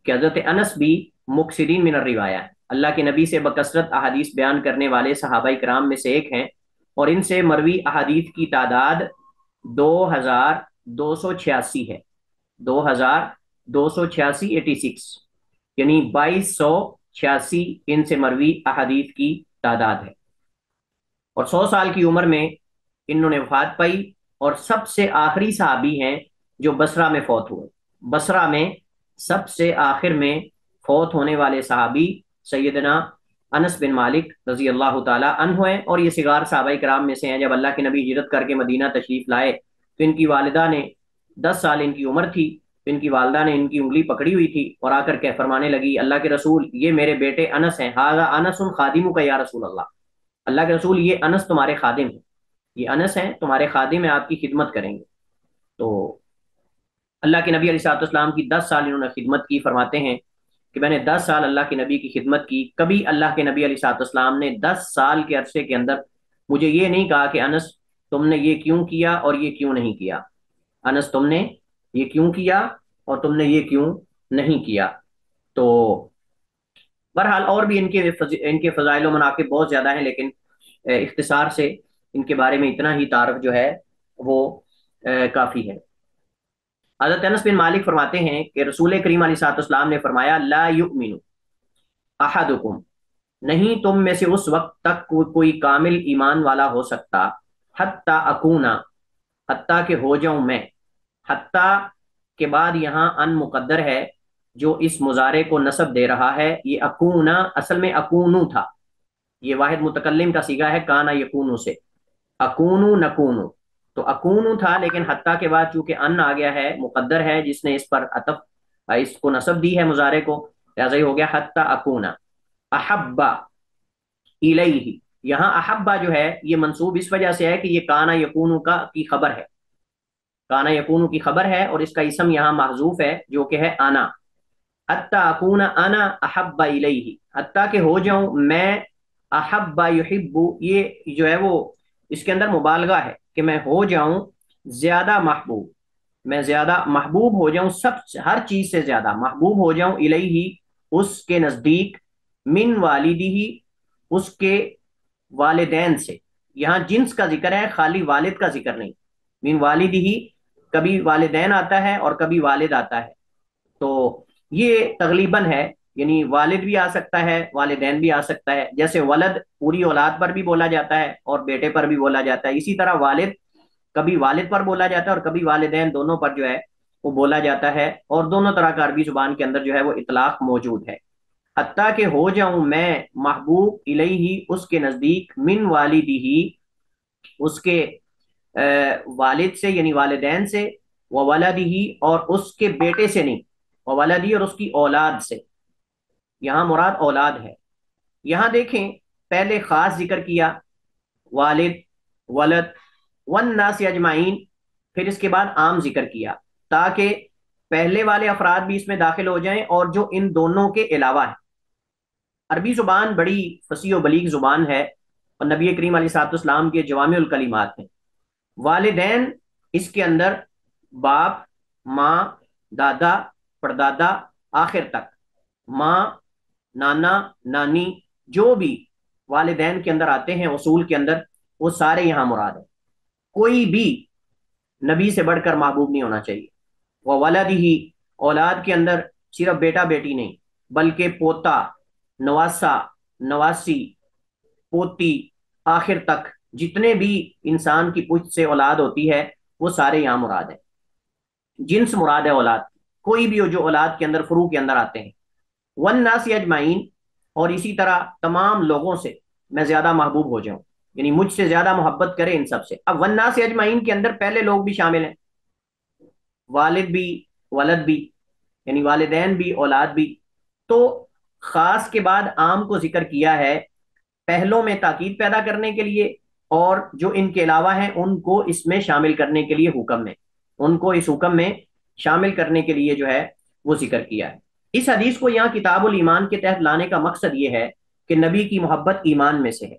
کہ حضرت انس بھی مکثرین من الروایہ ہے، اللہ کے نبی سے بکثرت احادیث بیان کرنے والے صحابہ کرام میں سے ایک ہیں، اور ان سے مروی احادیث کی تعداد 2286 ہے، 2286، 86، یعنی 2286 ان سے مروی احادیث کی تعداد ہے، اور 100 سال کی عمر میں انہوں نے وفات پائی، اور سب سے آخری صحابی ہیں جو بصرہ میں فوت ہوئے۔ بصرہ میں سب سے آخر میں فوت ہونے والے صحابی سیدنا انس بن مالک رضی اللہ تعالی عنہ ہیں، اور یہ صغار صحابہ کرام میں سے ہیں۔ جب اللہ کے نبی ہجرت کر کے مدینہ تشریف لائے تو ان کی والدہ نے، 10 سال ان کی عمر تھی، تو ان کی والدہ نے ان کی انگلی پکڑی ہوئی تھی اور آ کر کے فرمانے لگی اللہ کے رسول یہ میرے بیٹے انس ہیں، ھذا انس خادمک یا رسول اللہ، اللہ کے رسول یہ انس تمہارے خادم ہیں، یہ انس ہیں تمہارے خادم ہیں، آپ کی خدمت کریں گے۔ تو اللہ کے نبی علیہ الصلوۃ والسلام کی 10 سال انہوں نے خدمت کی۔ فرماتے ہیں کہ میں نے 10 سال اللہ کے نبی کی خدمت کی، کبھی اللہ کے نبی علیہ الصلوۃ والسلام نے 10 سال کے عرصے کے اندر مجھے یہ نہیں کہا کہ انس تم نے یہ کیوں کیا اور یہ کیوں نہیں کیا، انس تم نے یہ کیوں کیا اور تم نے یہ کیوں نہیں کیا۔ تو بہرحال اور بھی ان کے فضائل و مناقب بہت زیادہ ہیں، لیکن اختصار سے ان کے بارے میں اتنا ہی تعارف جو ہے وہ کافی ہے۔ حضرت انس بن مالک فرماتے ہیں کہ رسول کریم علیہ الصلوۃ والسلام نے فرمایا لا یؤمن احدکم، نہیں تم میں سے اس وقت تک کوئی کامل ایمان والا ہو سکتا، حتی اکونا، حتیٰ کہ ہو جاؤں میں، حتیٰ کے بعد یہاں ان مقدر ہے جو اس مضارع کو نصب دے رہا ہے، یہ اکونا اصل میں اکونو تھا، یہ واحد متکلم کا صیغہ ہے کانا یکونو سے، اکونو نکونو، تو اکونو تھا لیکن حتیٰ کے بعد چونکہ ان آ گیا ہے، مقدر ہے جس نے اس پر عطف، اس کو نصب دی ہے مضارع کو، لہذا یہ ہو گیا حتیٰ اکونا۔ احبا الیہ، یہاں احبا جو ہے یہ منصوب اس وجہ سے ہے کہ یہ کانا یکونو کی خبر ہے، کانا یکونو کی خبر ہے، اور اس کا اسم یہاں محذوف ہے جو کہ ہے انا، حتیٰ اکونا انا احب الیہ، حتیٰ کہ ہو جاؤں میں، احب یحب، یہ جو ہے وہ اس کے اندر مبالغہ ہے کہ میں ہو جاؤں زیادہ محبوب، میں زیادہ محبوب ہو جاؤں، سب ہر چیز سے زیادہ محبوب ہو جاؤں، الیہ اس کے نزدیک، من والدی، اس کے والدین سے. یہاں جنس کا ذکر ہے، خالی والد کا ذکر نہیں. من والدی کبھی والدین آتا ہے اور کبھی والد آتا ہے، تو یہ تغلیباً ہے، یعنی والد بھی آ سکتا ہے، والدین بھی آ سکتا ہے. جیسے ولد پوری اولاد پر بھی بولا جاتا ہے اور بیٹے پر بھی بولا جاتا ہے، اسی طرح والد کبھی والد پر بولا جاتا ہے اور کبھی والدین دونوں پر جو ہے وہ بولا جاتا ہے، اور دونوں طرح کا عربی زبان کے اندر جو ہے وہ اطلاق موجود ہے. حتیٰ کہ ہو جاؤں میں محبوب الیہ، اس کے نزدیک، من والدی، اس کے والد سے یعنی والدین سے، وولدی، اور اس کے بیٹے سے نہیں، وولدی، اور اس کی اولاد سے. یہاں مراد اولاد ہے. یہاں دیکھیں پہلے خاص ذکر کیا، والد، ولد، والناس اجمعین، پھر اس کے بعد عام ذکر کیا تاکہ پہلے والے افراد بھی اس میں داخل ہو جائیں اور جو ان دونوں کے علاوہ ہیں. عربی زبان بڑی فصیح و بلیغ زبان ہے اور نبی کریم علیہ الصلوۃ والسلام کے جوامع الکلمات ہیں. والدین اس کے اندر باپ، ماں، دادا، پردادا، آخر تک، ماں، نانا، نانی، جو بھی والدین کے اندر آتے ہیں اصول کے اندر، وہ سارے یہاں مراد ہیں. کوئی بھی نبی سے بڑھ کر محبوب نہیں ہونا چاہیے. وہ ولدی، اولاد کے اندر صرف بیٹا بیٹی نہیں بلکہ پوتا، نواسا، نواسی، پوتی، آخر تک جتنے بھی انسان کی پشت سے اولاد ہوتی ہے وہ سارے یہاں مراد ہیں. جنس مراد ہے اولاد، کوئی بھی ہو جو اولاد کے اندر فروع کے اندر آتے ہیں. والناس اجمعین، اور اسی طرح تمام لوگوں سے میں زیادہ محبوب ہو جاؤں، یعنی مجھ سے زیادہ محبت کرے ان سب سے. اب والناس اجمعین کے اندر پہلے لوگ بھی شامل ہیں، والد بھی، ولد بھی، یعنی والدین بھی، اولاد بھی. تو خاص کے بعد عام کو ذکر کیا ہے پہلوں میں تاکید پیدا کرنے کے لیے، اور جو ان کے علاوہ ہیں ان کو اس میں شامل کرنے کے لیے حکم میں، ان کو اس حکم میں شامل کرنے کے لیے جو ہے وہ ذکر کیا ہے. اس حدیث کو یہاں کتاب الایمان کے تحت لانے کا مقصد یہ ہے کہ نبی کی محبت ایمان میں سے ہے،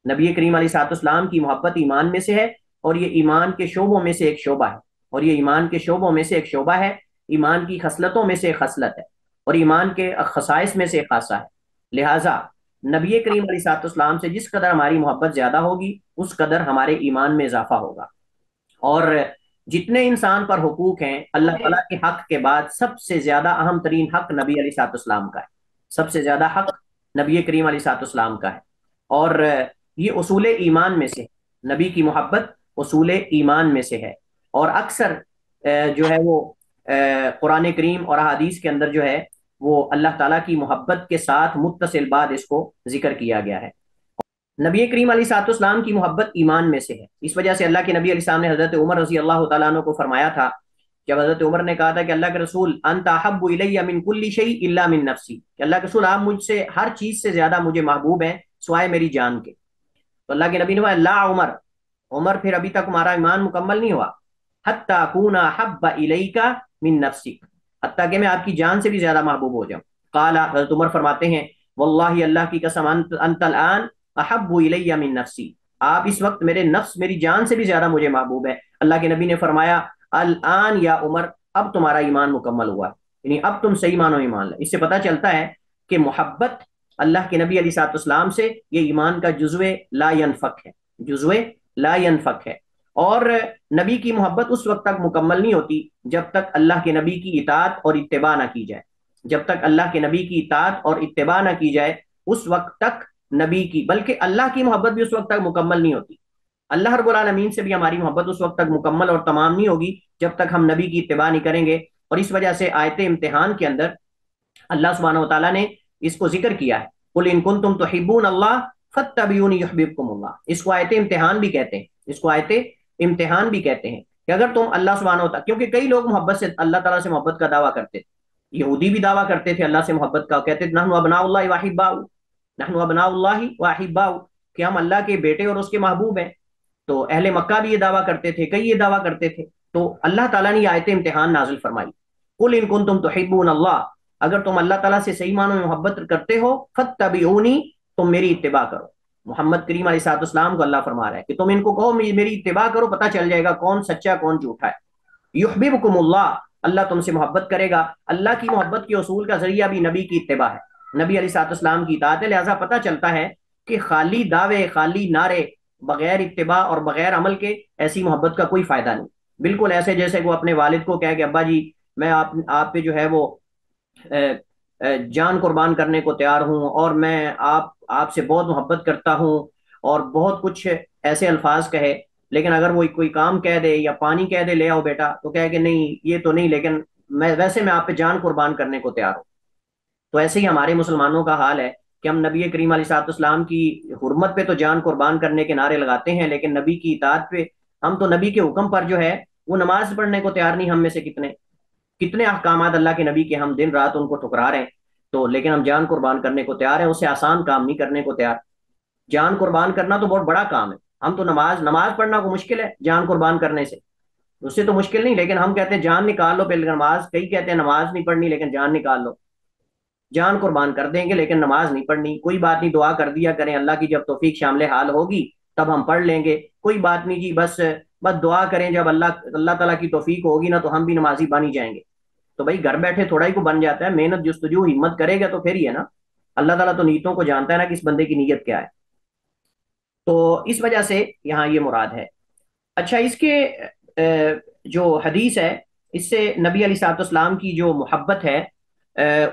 نبی کریم علیہ الصلوۃ والسلام کی محبت ایمان میں سے ہے، اور یہ ایمان کے شعبوں میں سے ایک شعبہ ہے، اور یہ ایمان کے شعبوں میں سے ایک شعبہ ہے، ایمان کی خصلتوں میں سے ایک خصلت ہے، اور ایمان کے خصائص میں سے ایک خاصہ ہے. لہٰذا نبی کریم علیہ الصلوۃ والسلام سے جس قدر ہماری محبت زیادہ ہوگی اس قدر ہمارے ایمان میں اضافہ ہوگا. اور جتنے انسان پر حقوق ہیں اللہ تعالیٰ کے حق کے بعد سب سے زیادہ اہم ترین حق نبی علیہ الصلوۃ والسلام کا ہے، سب سے زیادہ حق نبی کریم علیہ الصلوۃ والسلام کا ہے. اور یہ اصول ایمان میں سے، نبی کی محبت اصول ایمان میں سے ہے. اور اکثر جو ہے وہ قرآن کریم اور احادیث کے اندر جو ہے وہ اللہ تعالیٰ کی محبت کے ساتھ متصل بعد اس کو ذکر کیا گیا ہے. نبی کریم علیہ الصلوۃ والسلام کی محبت ایمان میں سے ہے. اس وجہ سے اللہ کے نبی علیہ السلام نے حضرت عمر رضی اللہ تعالیٰ عنہ کو فرمایا تھا، جب حضرت عمر نے کہا تھا کہ اللہ کے رسول انت احب الی من کل شیء الا من نفسی، کہ اللہ کے رسول آپ مجھ سے ہر چیز سے زیادہ مجھے محبوب ہیں سوائے میری جان کے. تو اللہ کے نبی نے کہا لا عمر، عمر پھر ابھی تک تمہارا ایمان مکمل نہیں ہوا، حتی اکون احب الیک من نفسی، حتیٰ کہ میں آپ کی جان سے بھی زیادہ محبوب ہو جاؤں. قال، حضرت عمر فرماتے ہیں واللہ اللہ کی قسم انت الان احب الی من نفسی، آپ اس وقت میرے نفس، میری جان سے بھی زیادہ مجھے محبوب ہے. اللہ کے نبی نے فرمایا الان یا عمر، اب تمہارا ایمان مکمل ہوا، یعنی اب تم صحیح معنوں ایمان لے. اس سے پتہ چلتا ہے کہ محبت اللہ کے نبی علیہ الصلوۃ والسلام سے یہ ایمان کا جزو لا ینفک ہے، جزو لا ینفک ہے. اور نبی کی محبت اس وقت تک مکمل نہیں ہوتی جب تک اللہ کے نبی کی اطاعت اور اتباع نہ کی جائے، جب تک اللہ کے نبی کی اطاعت اور اتباع نہ کی جائے اس وقت تک نبی کی، بلکہ اللہ کی محبت بھی اس وقت تک مکمل نہیں ہوتی. اللہ رب العالمین سے بھی ہماری محبت اس وقت تک مکمل اور تمام نہیں ہوگی جب تک ہم نبی کی اتباع نہیں کریں گے. اور اس وجہ سے آیت امتحان کے اندر اللہ سبحانہ و تعالیٰ نے اس کو ذکر کیا ہے، قل ان کنتم تحبون اللہ فاتبعونی یحببکم اللہ. اس کو آیت امتحان بھی کہتے ہیں، اس کو آیت امتحان بھی کہتے ہیں کہ اگر تم اللہ سبحانہ و تعالیٰ، کیونکہ کئی لوگ محبت سے، اللہ تعالیٰ سے محبت کا دعویٰ کرتے تھے، یہودی بھی دعویٰ کرتے تھے اللہ سے محبت کا، کہتے تھے نحن ابناء اللہ واحباؤ، نحن ابناء اللہ واحباؤ، کہ ہم اللہ کے بیٹے اور اس کے محبوب ہیں. تو اہل مکہ بھی یہ دعویٰ کرتے تھے، کئی یہ دعویٰ کرتے تھے. تو اللہ تعالیٰ نے یہ آیت امتحان نازل فرمائی، قل ان کنتم تحبون اللہ، اگر تم اللہ تعالیٰ سے صحیح معنوں میں محبت کرتے ہو فاتبعونی، تم میری اتباع کرو. محمد کریم علیہ الصلوۃ والسلام کو اللہ فرما رہا ہے کہ تم ان کو کہو میری اتباع کرو، پتہ چل جائے گا کون سچا کون جھوٹا ہے. یحببکم اللہ، اللہ تم سے محبت کرے گا. اللہ کی محبت کے اصول کا ذریعہ بھی نبی کی اتباع ہے. نبی علیہ الصلوۃ والسلام کی اطاعت ہے۔ لہٰذا پتہ چلتا ہے کہ خالی دعوے، خالی نعرے، بغیر اتباع اور بغیر عمل کے ایسی محبت کا کوئی فائدہ نہیں۔ بالکل ایسے جیسے وہ اپنے والد کو کہے کہ ابا جی میں آپ پہ جو ہے وہ جان قربان کرنے کو تیار ہوں، اور میں آپ سے بہت محبت کرتا ہوں، اور بہت کچھ ایسے الفاظ کہے، لیکن اگر وہ کوئی کام کہہ دے یا پانی کہہ دے لے آؤ بیٹا، تو کہے کہ نہیں یہ تو نہیں، لیکن میں آپ پہ جان قربان کرنے کو تیار ہوں۔ تو ایسے ہی ہمارے مسلمانوں کا حال ہے کہ ہم نبی کریم علیہ الصلوۃ والسلام کی حرمت پہ تو جان قربان کرنے کے نعرے لگاتے ہیں، لیکن نبی کی اطاعت پہ ہم تو نبی کے حکم پر جو ہے وہ نماز پڑھنے کو تیار نہیں۔ ہم میں سے کتنے احکامات اللہ کے نبی کے ہم دن رات ان کو ٹھکرا رہے ہیں، تو لیکن ہم جان قربان کرنے کو تیار ہیں، اسے آسان کام نہیں کرنے کو تیار۔ جان قربان کرنا تو بہت بڑا کام ہے، ہم تو نماز پڑھنا کو مشکل ہے جان قربان کرنے سے، اس سے تو مشکل نہیں، لیکن ہم کہتے ہیں جان نکال لو پہلے نماز، کئی کہتے ہیں نماز نہیں پڑھنی لیکن جان نکال لو۔ جان قربان کر دیں گے لیکن نماز نہیں پڑھنی، کوئی بات نہیں، دعا کر دیا کریں، اللہ کی جب توفیق شامل حال ہوگی تب ہم پڑھ لیں گے، کوئی بات نہیں جی، بس دعا کریں، جب اللہ تعالیٰ کی توفیق ہوگی نا تو ہم بھی نمازی بن ہی جائیں گے۔ تو بھائی گھر بیٹھے تھوڑا ہی کو بن جاتا ہے، محنت جستجو ہمت کرے گا تو پھر ہی ہے نا، اللہ تعالیٰ تو نیتوں کو جانتا ہے نا کہ اس بندے کی نیت کیا ہے، تو اس وجہ سے یہاں یہ مراد ہے۔ اچھا، اس کے جو حدیث ہے اس سے نبی علیہ الصلوۃ والسلام کی جو محبت ہے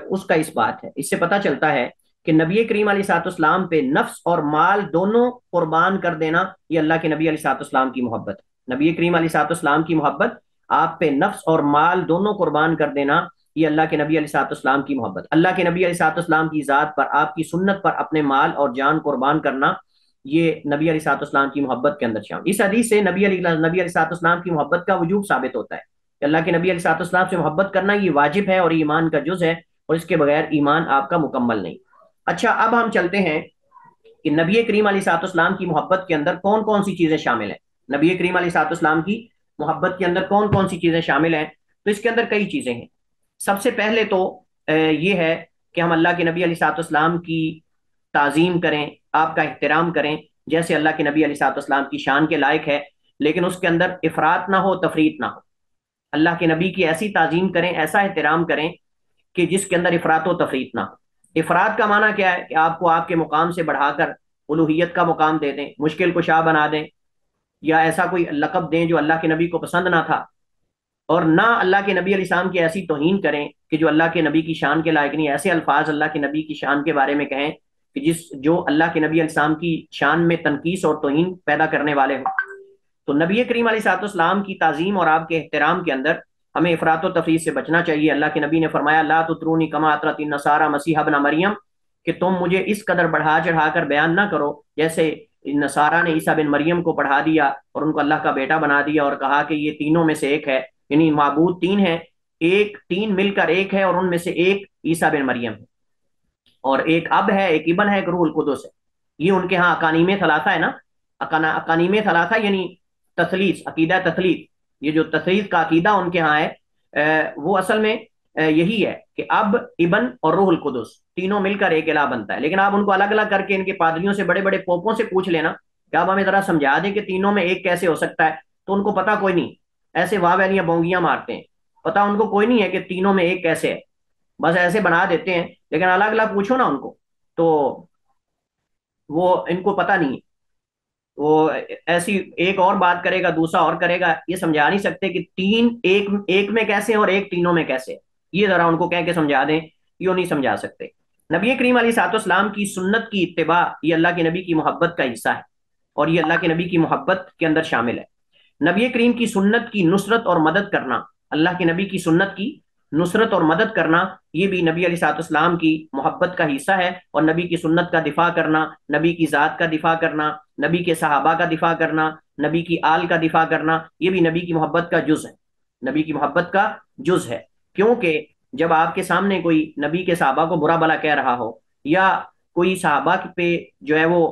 اس کا اس بات ہے، اس سے پتہ چلتا ہے کہ نبی کریم علیہ الصلوۃ والسلام پہ نفس اور مال دونوں قربان کر دینا یہ اللہ کے نبی علیہ الصلوۃ والسلام کی محبت ہے۔ نبی کریم علیہ الصلوۃ والسلام کی محبت، آپ پہ نفس اور مال دونوں قربان کر دینا یہ اللہ کے نبی علیہ الصلوۃ والسلام کی محبت۔ اللہ کے نبی علیہ الصلوۃ والسلام کی ذات پر، آپ کی سنت پر اپنے مال اور جان قربان کرنا یہ نبی علیہ الصلوۃ والسلام کی محبت کے اندر شامل۔ اس حدیث سے نبی علیہ الصلوۃ والسلام کی محبت کا وجوب ثابت ہوتا ہے کہ اللہ کے نبی علیہ الصلوۃ والسلام سے محبت کرنا یہ واجب ہے اور ایمان کا جز ہے، اور اس کے بغیر ایمان آپ کا مکمل نہیں۔ اچھا، اب ہم چلتے ہیں کہ نبی کریم علیہ الصلوۃ والسلام کی محبت کے اندر کون کون سی چیزیں شامل ہیں۔ نبی کریم علیہ الصلوۃ والسلام کی محبت کے اندر کون کون سی چیزیں شامل ہیں؟ تو اس کے اندر کئی چیزیں ہیں۔ سب سے پہلے تو یہ ہے کہ ہم اللہ کے نبی علیہ الصلوۃ والسلام کی تعظیم کریں، آپ کا احترام کریں، جیسے اللہ کے نبی علیہ الصلوۃ والسلام کی شان کے لائق ہے، لیکن اس کے اندر افراط نہ ہو، تفریط نہ ہو۔ اللہ کے نبی کی ایسی تعظیم کریں، ایسا احترام کریں کہ جس کے اندر افراط و تفریط نہ ہو۔ افراط کا معنی کیا ہے کہ آپ کو آپ کے مقام سے بڑھا کر الوہیت کا مقام دے دیں، مشکل کشا بنا دیں، یا ایسا کوئی لقب دیں جو اللہ کے نبی کو پسند نہ تھا، اور نہ اللہ کے نبی علیہ السلام کی ایسی توہین کریں کہ جو اللہ کے نبی کی شان کے لائق نہیں، ایسے الفاظ اللہ کے نبی کی شان کے بارے میں کہیں کہ جو اللہ کے نبی علیہ السلام کی شان میں تنقیص اور توہین پیدا کرنے والے ہوں۔ تو نبی کریم علیہ الصلوۃ والسلام کی تعظیم اور آپ کے احترام کے اندر ہمیں افراط و تفریط سے بچنا چاہیے۔ اللہ کے نبی نے فرمایا لا تطرونی کما اطرت النصارى مسیح ابن مریم، کہ تم مجھے اس قدر بڑھا چڑھا کر بیان نہ کرو جیسے نصارہ نے عیسیٰ بن مریم کو پڑھا دیا اور ان کو اللہ کا بیٹا بنا دیا، اور کہا کہ یہ تینوں میں سے ایک ہے، یعنی معبود تین ہیں، تین مل کر ایک ہے، اور ان میں سے ایک عیسیٰ بن مریم ہے، اور ایک اب ہے، ایک ابن ہے، ایک روح القدس ہے۔ یہ ان کے ہاں اقانیم ثلاثہ ہے نا، اقانیم ثلاثہ یعنی تثلیث، عقیدہ تثلیث، یہ جو تثلیث کا عقیدہ ان کے ہاں ہے وہ اصل میں یہی ہے کہ اب، ابن اور روح القدس تینوں مل کر ایک الہ بنتا ہے۔ لیکن آپ ان کو الگ الگ کر کے ان کے پادریوں سے، بڑے بڑے پوپوں سے پوچھ لینا کہ آپ ہمیں ذرا سمجھا دیں کہ تینوں میں ایک کیسے ہو سکتا ہے، تو ان کو پتا کوئی نہیں، ایسے واہ ویلیاں بونگیاں مارتے ہیں، پتا ان کو کوئی نہیں ہے کہ تینوں میں ایک کیسے ہے، بس ایسے بنا دیتے ہیں، لیکن الگ الگ پوچھو نا ان کو تو وہ ان کو پتا نہیں ہے، وہ ایسی ایک اور بات کرے گا، دوسرا اور کرے گا، یہ سمجھا نہیں سکتے کہ تین ایک میں کیسے ہیں اور ایک تینوں میں کیسے ہے، یہ ذرا ان کو کہہ کے سمجھا دیں، یہ نہیں سمجھا سکتے۔ نبی کریم علیہ الصلوۃ والسلام کی سنت کی اتباع یہ اللہ کے نبی کی محبت کا حصہ ہے، اور یہ اللہ کے نبی کی محبت کے اندر شامل ہے۔ نبی کریم کی سنت کی نصرت اور مدد کرنا، اللہ کے نبی کی سنت کی نصرت اور مدد کرنا یہ بھی نبی علیہ الصلوۃ والسلام کی محبت کا حصہ ہے، اور نبی کی سنت کا دفاع کرنا، نبی کی ذات کا دفاع کرنا، نبی کے صحابہ کا دفاع کرنا، نبی کی آل کا دفاع کرنا، یہ بھی نبی کی محبت کا جز ہے، نبی کی محبت کا جز ہے۔ کیونکہ جب آپ کے سامنے کوئی نبی کے صحابہ کو برا بھلا کہہ رہا ہو، یا کوئی صحابہ پہ جو ہے وہ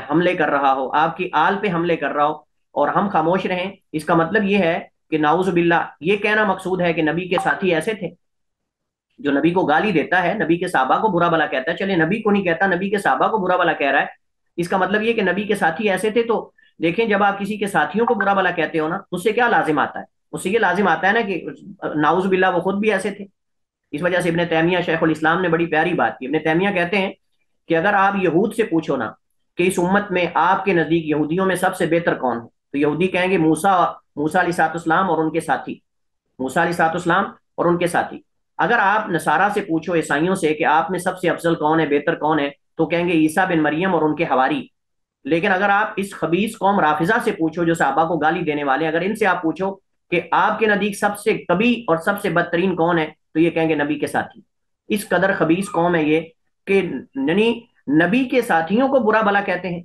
حملے کر رہا ہو، آپ کی آل پہ حملے کر رہا ہو، اور ہم خاموش رہیں، اس کا مطلب یہ ہے کہ نعوذ باللہ یہ کہنا مقصود ہے کہ نبی کے ساتھی ایسے تھے۔ جو نبی کو گالی دیتا ہے، نبی کے صحابہ کو برا بھلا کہتا ہے، چلے نبی کو نہیں کہتا، نبی کے صحابہ کو برا بھلا کہہ رہا ہے، اس کا مطلب یہ کہ نبی کے ساتھی ایسے تھے۔ تو دیکھیں جب آپ کسی کے ساتھیوں کو برا بھلا کہتے ہو نا، اس سے کیا لازم آتا ہے؟ اس سے یہ لازم آتا ہے نا کہ نعوذ باللہ وہ خود بھی ایسے تھے۔ اس وجہ سے ابن تیمیہ شیخ الاسلام نے بڑی پیاری بات کی. ابن تیمیہ کہتے ہیں کہ اگر آپ یہود سے پوچھو نا کہ اس امت میں آپ کے نزدیک یہودیوں میں سب سے بہتر کون ہے، تو یہودی کہیں گے موسیٰ علیہ السلام اور ان کے ساتھی، موسیٰ علیہ السلام اور ان کے ساتھی. اگر آپ نصارہ سے پوچھو، عیسائیوں سے، کہ آپ میں سب سے افضل کون ہے، بہتر کون ہے، تو کہیں گے عیسیٰ بن مریم اور ان کے حواری. لیکن اگر آپ اس خبیث قوم رافضہ سے پوچھو جو صحابہ کو گالی دینے والے، اگر ان سے آپ پوچھو کہ آپ کے نزدیک سب سے کبھی اور سب سے بدترین کون ہے، تو یہ کہیں گے نبی کے ساتھی. اس قدر خبیث قوم ہے یہ کہ یعنی نبی کے ساتھیوں کو برا بلا کہتے ہیں.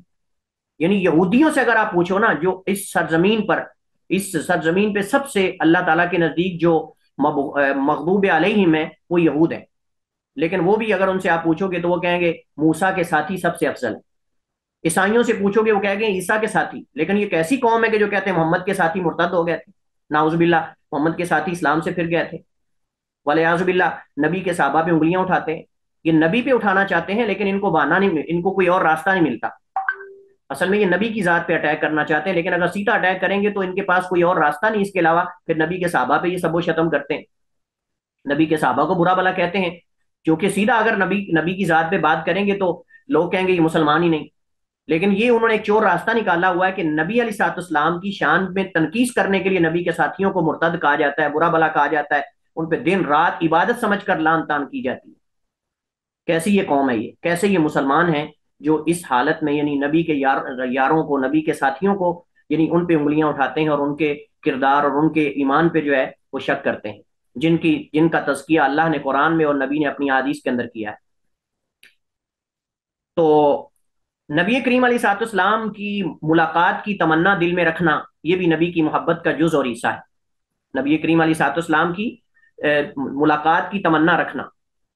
یعنی یہودیوں سے اگر آپ پوچھو نا، جو اس سرزمین پہ سب سے اللہ تعالیٰ کے نزدیک جو مغضوب علیہم ہے وہ یہود ہیں، لیکن وہ بھی اگر ان سے آپ پوچھو گے تو وہ کہیں گے موسیٰ کے ساتھی سب سے افضل ہے. عیسائیوں سے پوچھو گے وہ کہیں گے عیسیٰ کے ساتھی. لیکن یہ کیسی قوم ہے کہ جو کہتے ہیں محمد کے ساتھی مرتد ہو گئے تھے، نعوذ باللہ، محمد کے ساتھی اسلام سے پھر گئے تھے، ولیعوذ باللہ. نبی کے صحابہ پہ انگلیاں اٹھاتے ہیں. یہ نبی پہ اٹھانا چاہتے ہیں لیکن ان کو بہانا نہیں، ان کو کوئی اور راستہ نہیں ملتا. اصل میں یہ نبی کی ذات پہ اٹیک کرنا چاہتے ہیں، لیکن اگر سیدھا اٹیک کریں گے تو ان کے پاس کوئی اور راستہ نہیں اس کے علاوہ. پھر نبی کے صحابہ پہ یہ سب و شتم کرتے ہیں، نبی کے صحابہ کو برا بلا کہتے ہیں، کیونکہ سیدھا اگر نبی کی ذات پہ بات کریں گے تو لوگ کہیں گے یہ مسلمان ہی نہیں. لیکن یہ انہوں نے ایک چور راستہ نکالا ہوا ہے کہ نبی علیہ السلام کی شان میں تنقیص کرنے کے لیے نبی کے ساتھیوں کو مرتد کہا جاتا ہے، برا بلا کہا جاتا ہے، ان پہ دن رات عبادت سمجھ کر لان تان کی جاتی ہے. کیسی یہ قوم ہے، یہ کیسے یہ مسلمان ہیں جو اس حالت میں یعنی نبی کے یاروں کو، نبی کے ساتھیوں کو، یعنی ان پہ انگلیاں اٹھاتے ہیں اور ان کے کردار اور ان کے ایمان پہ جو ہے وہ شک کرتے ہیں، جن کا تزکیہ اللہ نے قرآن میں اور نبی نے اپنی حدیث کے اندر کیا ہے. تو نبی کریم علیہ السلام کی ملاقات کی تمنا دل میں رکھنا یہ بھی نبی کی محبت کا جز اور حصہ ہے. نبی کریم علیہ السلام کی ملاقات کی تمنا رکھنا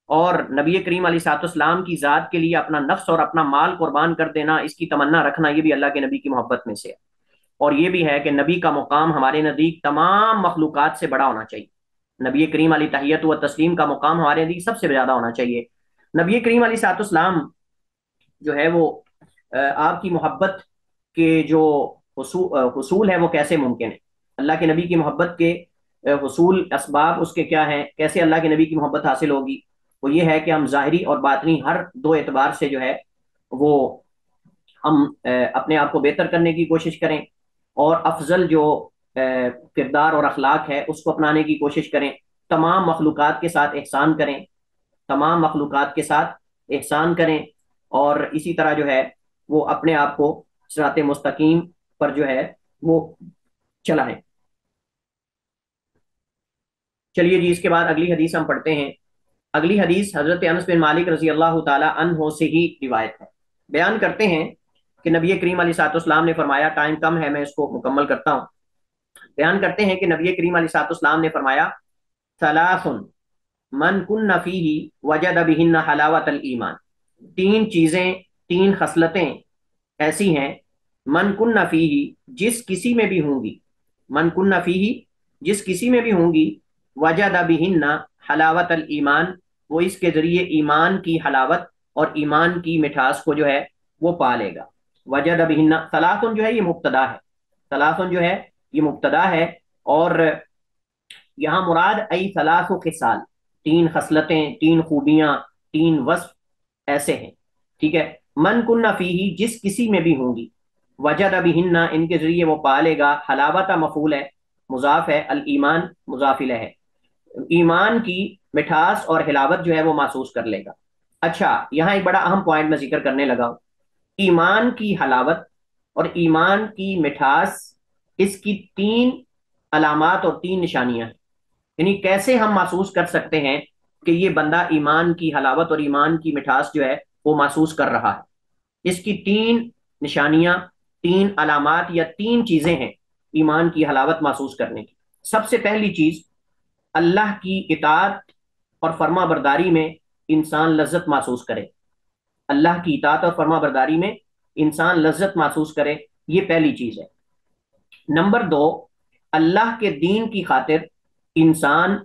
اور نبی کریم علیہ السلام کی ذات کے لیے اپنا نفس اور اپنا مال قربان کر دینا، اس کی تمنا رکھنا، یہ بھی اللہ کے نبی کی محبت میں سے ہے. اور یہ بھی ہے کہ نبی کا مقام ہمارے نزدیک تمام مخلوقات سے بڑا ہونا چاہیے. نبی کریم علیہ تحیت و تسلیم کا مقام ہمارے نزدیک سب سے زیادہ ہونا چاہیے. نبی کریم علیہ السلام جو ہے وہ آپ کی محبت کے جو حصول ہے وہ کیسے ممکن ہے، اللہ کے نبی کی محبت کے حصول اسباب اس کے کیا ہیں، کیسے اللہ کے نبی کی محبت حاصل ہوگی؟ وہ یہ ہے کہ ہم ظاہری اور باطنی ہر دو اعتبار سے جو ہے وہ ہم اپنے آپ کو بہتر کرنے کی کوشش کریں اور افضل جو کردار اور اخلاق ہے اس کو اپنانے کی کوشش کریں. تمام مخلوقات کے ساتھ احسان کریں، تمام مخلوقات کے ساتھ احسان کریں، اور اسی طرح جو ہے وہ اپنے آپ کو صراط مستقیم پر جو ہے وہ چلائیں. چلیے جی، اس کے بعد اگلی حدیث ہم پڑھتے ہیں. اگلی حدیث حضرت انس بن مالک رضی اللہ تعالی عنہ سے ہی روایت ہے. بیان کرتے ہیں کہ نبی کریم علیہ السلام نے فرمایا، ٹائم کم ہے میں اس کو مکمل کرتا ہوں. بیان کرتے ہیں کہ نبی کریم علیہ السلام نے فرمایا، ثلاث من کن فیہ وجد بہن حلاوت الایمان. تین چیزیں، تین خصلتیں ایسی ہیں، من کن فیہ جس کسی میں بھی ہوں گی، من کن فیہ جس کسی میں بھی ہوں گی، وجد بہن حلاوت الایمان وہ اس کے ذریعے ایمان کی حلاوت اور ایمان کی مٹھاس کو جو ہے وہ پا لے گا. وجد بہن، ثلاثن جو ہے یہ مبتدا ہے، ثلاثن جو ہے یہ مبتدا ہے، اور یہاں مراد ای ثلاث خصال، تین خصلتیں، تین خوبیاں، تین وصف ایسے ہیں. ٹھیک ہے، من کن فیہ جس کسی میں بھی ہوں گی، وجد بہن ان کے ذریعے وہ پا لے گا، حلاوت مفعول ہے، مضاف ہے، الایمان مضاف الیہ ہے، ایمان کی مٹھاس اور حلاوت جو ہے وہ محسوس کر لے گا. اچھا، یہاں ایک بڑا اہم پوائنٹ میں ذکر کرنے لگا ہوں. ایمان کی حلاوت اور ایمان کی مٹھاس، اس کی تین علامات اور تین نشانیاں ہیں. یعنی کیسے ہم محسوس کر سکتے ہیں کہ یہ بندہ ایمان کی حلاوت اور ایمان کی مٹھاس جو ہے وہ محسوس کر رہا ہے. اس کی تین نشانیاں، تین علامات یا تین چیزیں ہیں ایمان کی حلاوت محسوس کرنے کی. سب سے پہلی چیز، اللہ کی اطاعت اور فرما برداری میں انسان لذت محسوس کرے. اللہ کی اطاعت اور فرما برداری میں انسان لذت محسوس کرے، یہ پہلی چیز ہے. نمبر دو، اللہ کے دین کی خاطر انسان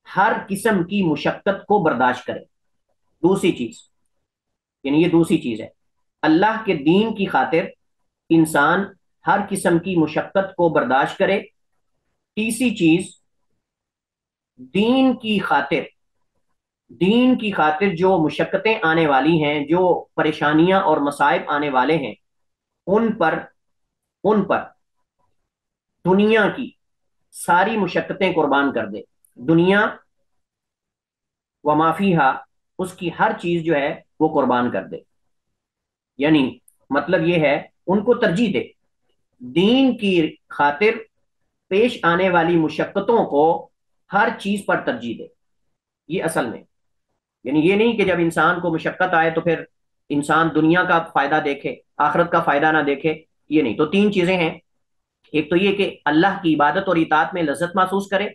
ہر قسم کی مشقت کو برداشت کرے. دوسری چیز، یعنی یہ دوسری چیز ہے، اللہ کے دین کی خاطر انسان ہر قسم کی مشقت کو برداشت کرے. تیسری چیز، دین کی خاطر دین کی خاطر جو مشقتیں آنے والی ہیں، جو پریشانیاں اور مصائب آنے والے ہیں، ان پر دنیا کی ساری مشقتیں قربان کر دے. دنیا و مافیہا، اس کی ہر چیز جو ہے وہ قربان کر دے. یعنی مطلب یہ ہے ان کو ترجیح دے، دین کی خاطر پیش آنے والی مشقتوں کو ہر چیز پر ترجیح دے. یہ اصل میں یعنی یہ نہیں کہ جب انسان کو مشقت آئے تو پھر انسان دنیا کا فائدہ دیکھے، آخرت کا فائدہ نہ دیکھے. یہ نہیں. تو تین چیزیں ہیں. ایک تو یہ کہ اللہ کی عبادت اور اطاعت میں لذت محسوس کرے،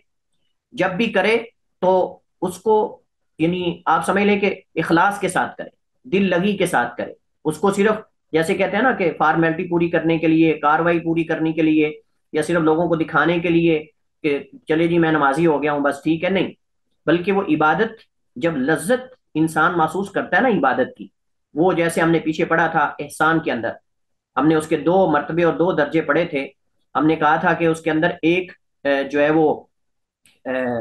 جب بھی کرے تو اس کو یعنی آپ سمجھ لیں کہ اخلاص کے ساتھ کرے، دل لگی کے ساتھ کرے. اس کو صرف جیسے کہتے ہیں نا کہ فارمیلٹی پوری کرنے کے لیے، کاروائی پوری کرنے کے لیے، یا صرف لوگوں کو دکھانے کے لیے کہ چلے جی میں نمازی ہو گیا ہوں بس ٹھیک ہے، نہیں. بلکہ وہ عبادت جب لذت انسان محسوس کرتا ہے نا عبادت کی، وہ جیسے ہم نے پیچھے پڑھا تھا احسان کے اندر، ہم نے اس کے 2 مرتبے اور 2 درجے پڑھے تھے. ہم نے کہا تھا کہ اس کے اندر ایک جو ہے وہ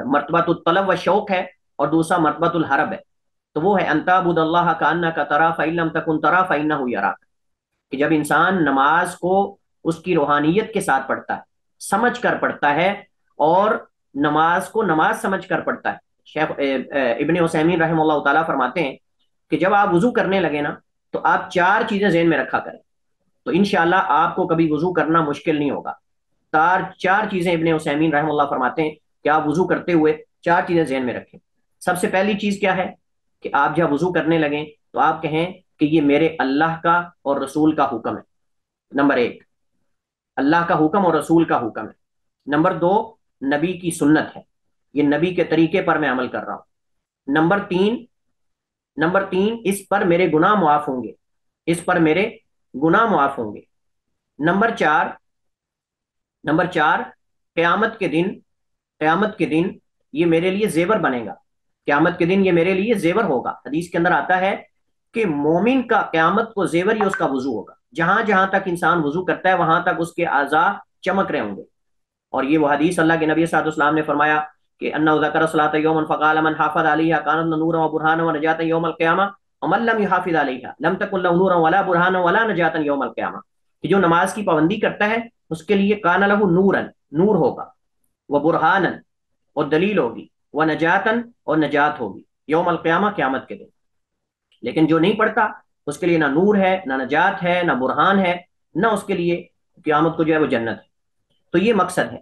مرتبۃ الطلب و شوق ہے، اور دوسرا مرتبۃ الحرب ہے. تو وہ ہے ان تعبد اللہ کانک تراہ فإن لم تکن تراہ فإنہ یراک، کہ جب انسان نماز کو اس کی روحانیت کے ساتھ پڑھتا ہے، سمجھ کر پڑھتا ہے، اور نماز کو نماز سمجھ کر پڑھتا ہے. شیخ ابن عثیمین رحمہ اللہ تعالیٰ فرماتے ہیں کہ جب آپ وضو کرنے لگے نا تو آپ 4 چیزیں ذہن میں رکھا کریں، تو انشاءاللہ آپ کو کبھی وضو کرنا مشکل نہیں ہوگا. 4 چیزیں ابن عثیمین رحمہ اللہ فرماتے ہیں کہ آپ وضو کرتے ہوئے 4 چیزیں ذہن میں رکھیں. سب سے پہلی چیز کیا ہے کہ آپ جب وضو کرنے لگیں تو آپ کہیں کہ یہ میرے اللہ کا اور رسول کا حکم ہے. نمبر 1 اللہ کا حکم اور رسول کا حکم ہے. نمبر 2 نبی کی سنت ہے، یہ نبی کے طریقے پر میں عمل کر رہا ہوں. نمبر 3 اس پر میرے گناہ معاف ہوں گے، اس پر میرے گناہ معاف ہوں گے. نمبر 4 قیامت کے دن یہ میرے لیے زیور بنے گا، قیامت کے دن یہ میرے لیے زیور ہوگا. حدیث کے اندر آتا ہے کہ مومن کا قیامت کو زیور ہی اس کا وضو ہوگا. جہاں جہاں تک انسان وضو کرتا ہے وہاں تک اس کے اعضاء چمک رہے ہوں گے. اور یہ وہ حدیث اللہ کے نبی صلی اللہ علیہ وسلم نے فرمایا کہ انہ ذکر الصلاۃ یوما فقال من حافظ علیہا کانت نورا وبرہانا ونجاتا یوم القیامہ ومن لم یحافظ علیہا لم تکن له نورا ولا برہانا ولا نجاتا یوم القیامہ، کہ جو نماز کی پابندی کرتا ہے اس کے لیے کان لہ نورا، نور ہوگا، وبرہانا اور دلیل ہوگی، ونجاتا اور نجات ہوگی یوم القیامہ قیامت کے دن. لیکن جو نہیں پڑھتا اس کے لیے نہ نور ہے، نہ نجات ہے، نہ برہان ہے، نہ اس کے لیے قیامت کو جو ہے وہ جنت ہے. تو یہ مقصد ہے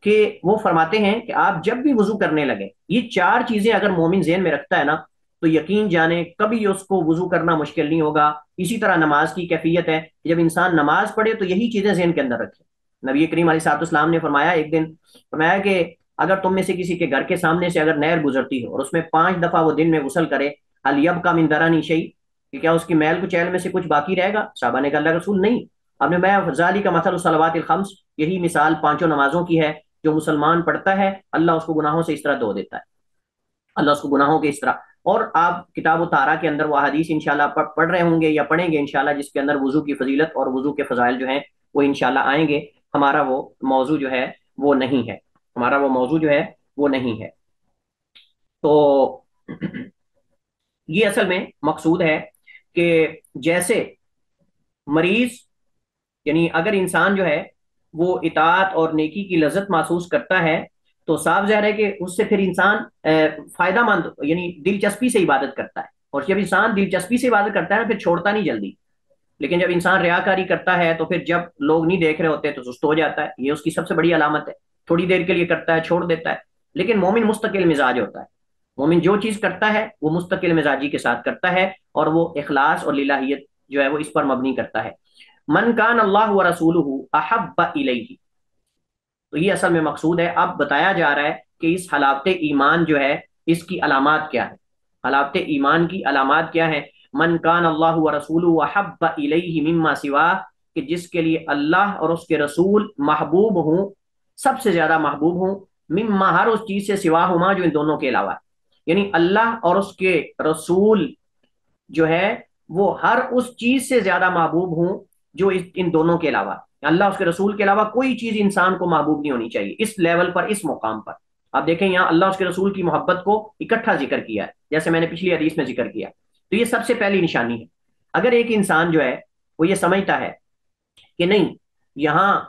کہ وہ فرماتے ہیں کہ آپ جب بھی وضو کرنے لگے یہ 4 چیزیں اگر مومن ذہن میں رکھتا ہے نا تو یقین جانے کبھی اس کو وضو کرنا مشکل نہیں ہوگا. اسی طرح نماز کی کیفیت ہے کہ جب انسان نماز پڑھے تو یہی چیزیں ذہن کے اندر رکھے. نبی کریم علیہ الصلوۃ والسلام نے فرمایا ایک دن فرمایا کہ اگر تم میں سے کسی کے گھر کے سامنے سے اگر نہر گزرتی ہو اور اس میں 5 دفعہ وہ دن میں غسل کرے، هل يبقى من درنی شیء، کہ کیا اس کی میل کچیل میں سے کچھ باقی رہے گا؟ صحابہ نے کہا اللہ رسول نہیں. اب نے میں ذالک مثل الصلوات الخمس، یہی مثال 5 نمازوں کی ہے. جو مسلمان پڑھتا ہے اللہ اس کو گناہوں سے اس طرح دھو دیتا ہے، اللہ اس کو گناہوں کے اس طرح. اور آپ کتاب و طہارہ کے اندر وہ حدیث انشاءاللہ پڑھ رہے ہوں گے یا پڑھیں گے انشاءاللہ، جس کے اندر وضو کی فضیلت اور وضو کے فضائل جو ہیں وہ انشاءاللہ آئیں گے. ہمارا وہ موضوع جو ہے وہ نہیں ہے، ہمارا وہ موضوع جو ہے وہ نہیں ہے. تو یہ اصل میں مقصود ہے کہ جیسے مریض یعنی اگر انسان جو ہے وہ اطاعت اور نیکی کی لذت محسوس کرتا ہے تو صاف ظاہر ہے کہ اس سے پھر انسان فائدہ مند یعنی دلچسپی سے عبادت کرتا ہے. اور جب انسان دلچسپی سے عبادت کرتا ہے نا پھر چھوڑتا نہیں جلدی. لیکن جب انسان ریاکاری کرتا ہے تو پھر جب لوگ نہیں دیکھ رہے ہوتے تو سست ہو جاتا ہے. یہ اس کی سب سے بڑی علامت ہے. تھوڑی دیر کے لیے کرتا ہے چھوڑ دیتا ہے. لیکن مومن مستقل مزاج ہوتا ہے. مومن جو چیز کرتا ہے وہ مستقل مزاجی کے ساتھ کرتا ہے اور وہ اخلاص اور للہیت جو ہے وہ اس پر مبنی کرتا ہے. من کان اللہ و رسولہ احب الیہ، تو یہ اصل میں مقصود ہے. اب بتایا جا رہا ہے کہ اس حلاوت ایمان جو ہے اس کی علامات کیا ہے. حلاوت ایمان کی علامات کیا ہیں؟ من کان اللہ و رسولہ احب الیہ مما سوا، کہ جس کے لیے اللہ اور اس کے رسول محبوب ہوں، سب سے زیادہ محبوب ہوں، مما ہر اس چیز سے سوا ہما جو ان دونوں کے علاوہ، یعنی اللہ اور اس کے رسول جو ہے وہ ہر اس چیز سے زیادہ محبوب ہوں جو ان دونوں کے علاوہ. اللہ اس کے رسول کے علاوہ کوئی چیز انسان کو محبوب نہیں ہونی چاہیے اس لیول پر، اس مقام پر. آپ دیکھیں یہاں اللہ اس کے رسول کی محبت کو اکٹھا ذکر کیا ہے، جیسے میں نے پچھلی حدیث میں ذکر کیا. تو یہ سب سے پہلی نشانی ہے. اگر ایک انسان جو ہے وہ یہ سمجھتا ہے کہ نہیں یہاں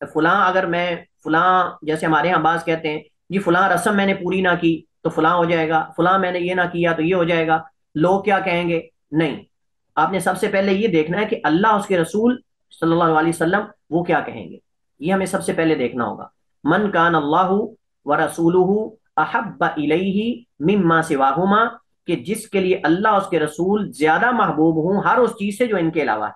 فلاں، اگر میں فلاں، جیسے ہمارے یہاں بعض کہتے ہیں جی فلاں رسم میں نے پوری نہ کی تو فلاں ہو جائے گا، فلاں میں نے یہ نہ کیا تو یہ ہو جائے گا، لوگ کیا کہیں گے. نہیں، آپ نے سب سے پہلے یہ دیکھنا ہے کہ اللہ اس کے رسول صلی اللہ علیہ وسلم وہ کیا کہیں گے. یہ ہمیں سب سے پہلے دیکھنا ہوگا. من کان اللہ ورسولہ احب الیہ مما سواہما، کہ جس کے لیے اللہ اس کے رسول زیادہ محبوب ہوں ہر اس چیز سے جو ان کے علاوہ ہے.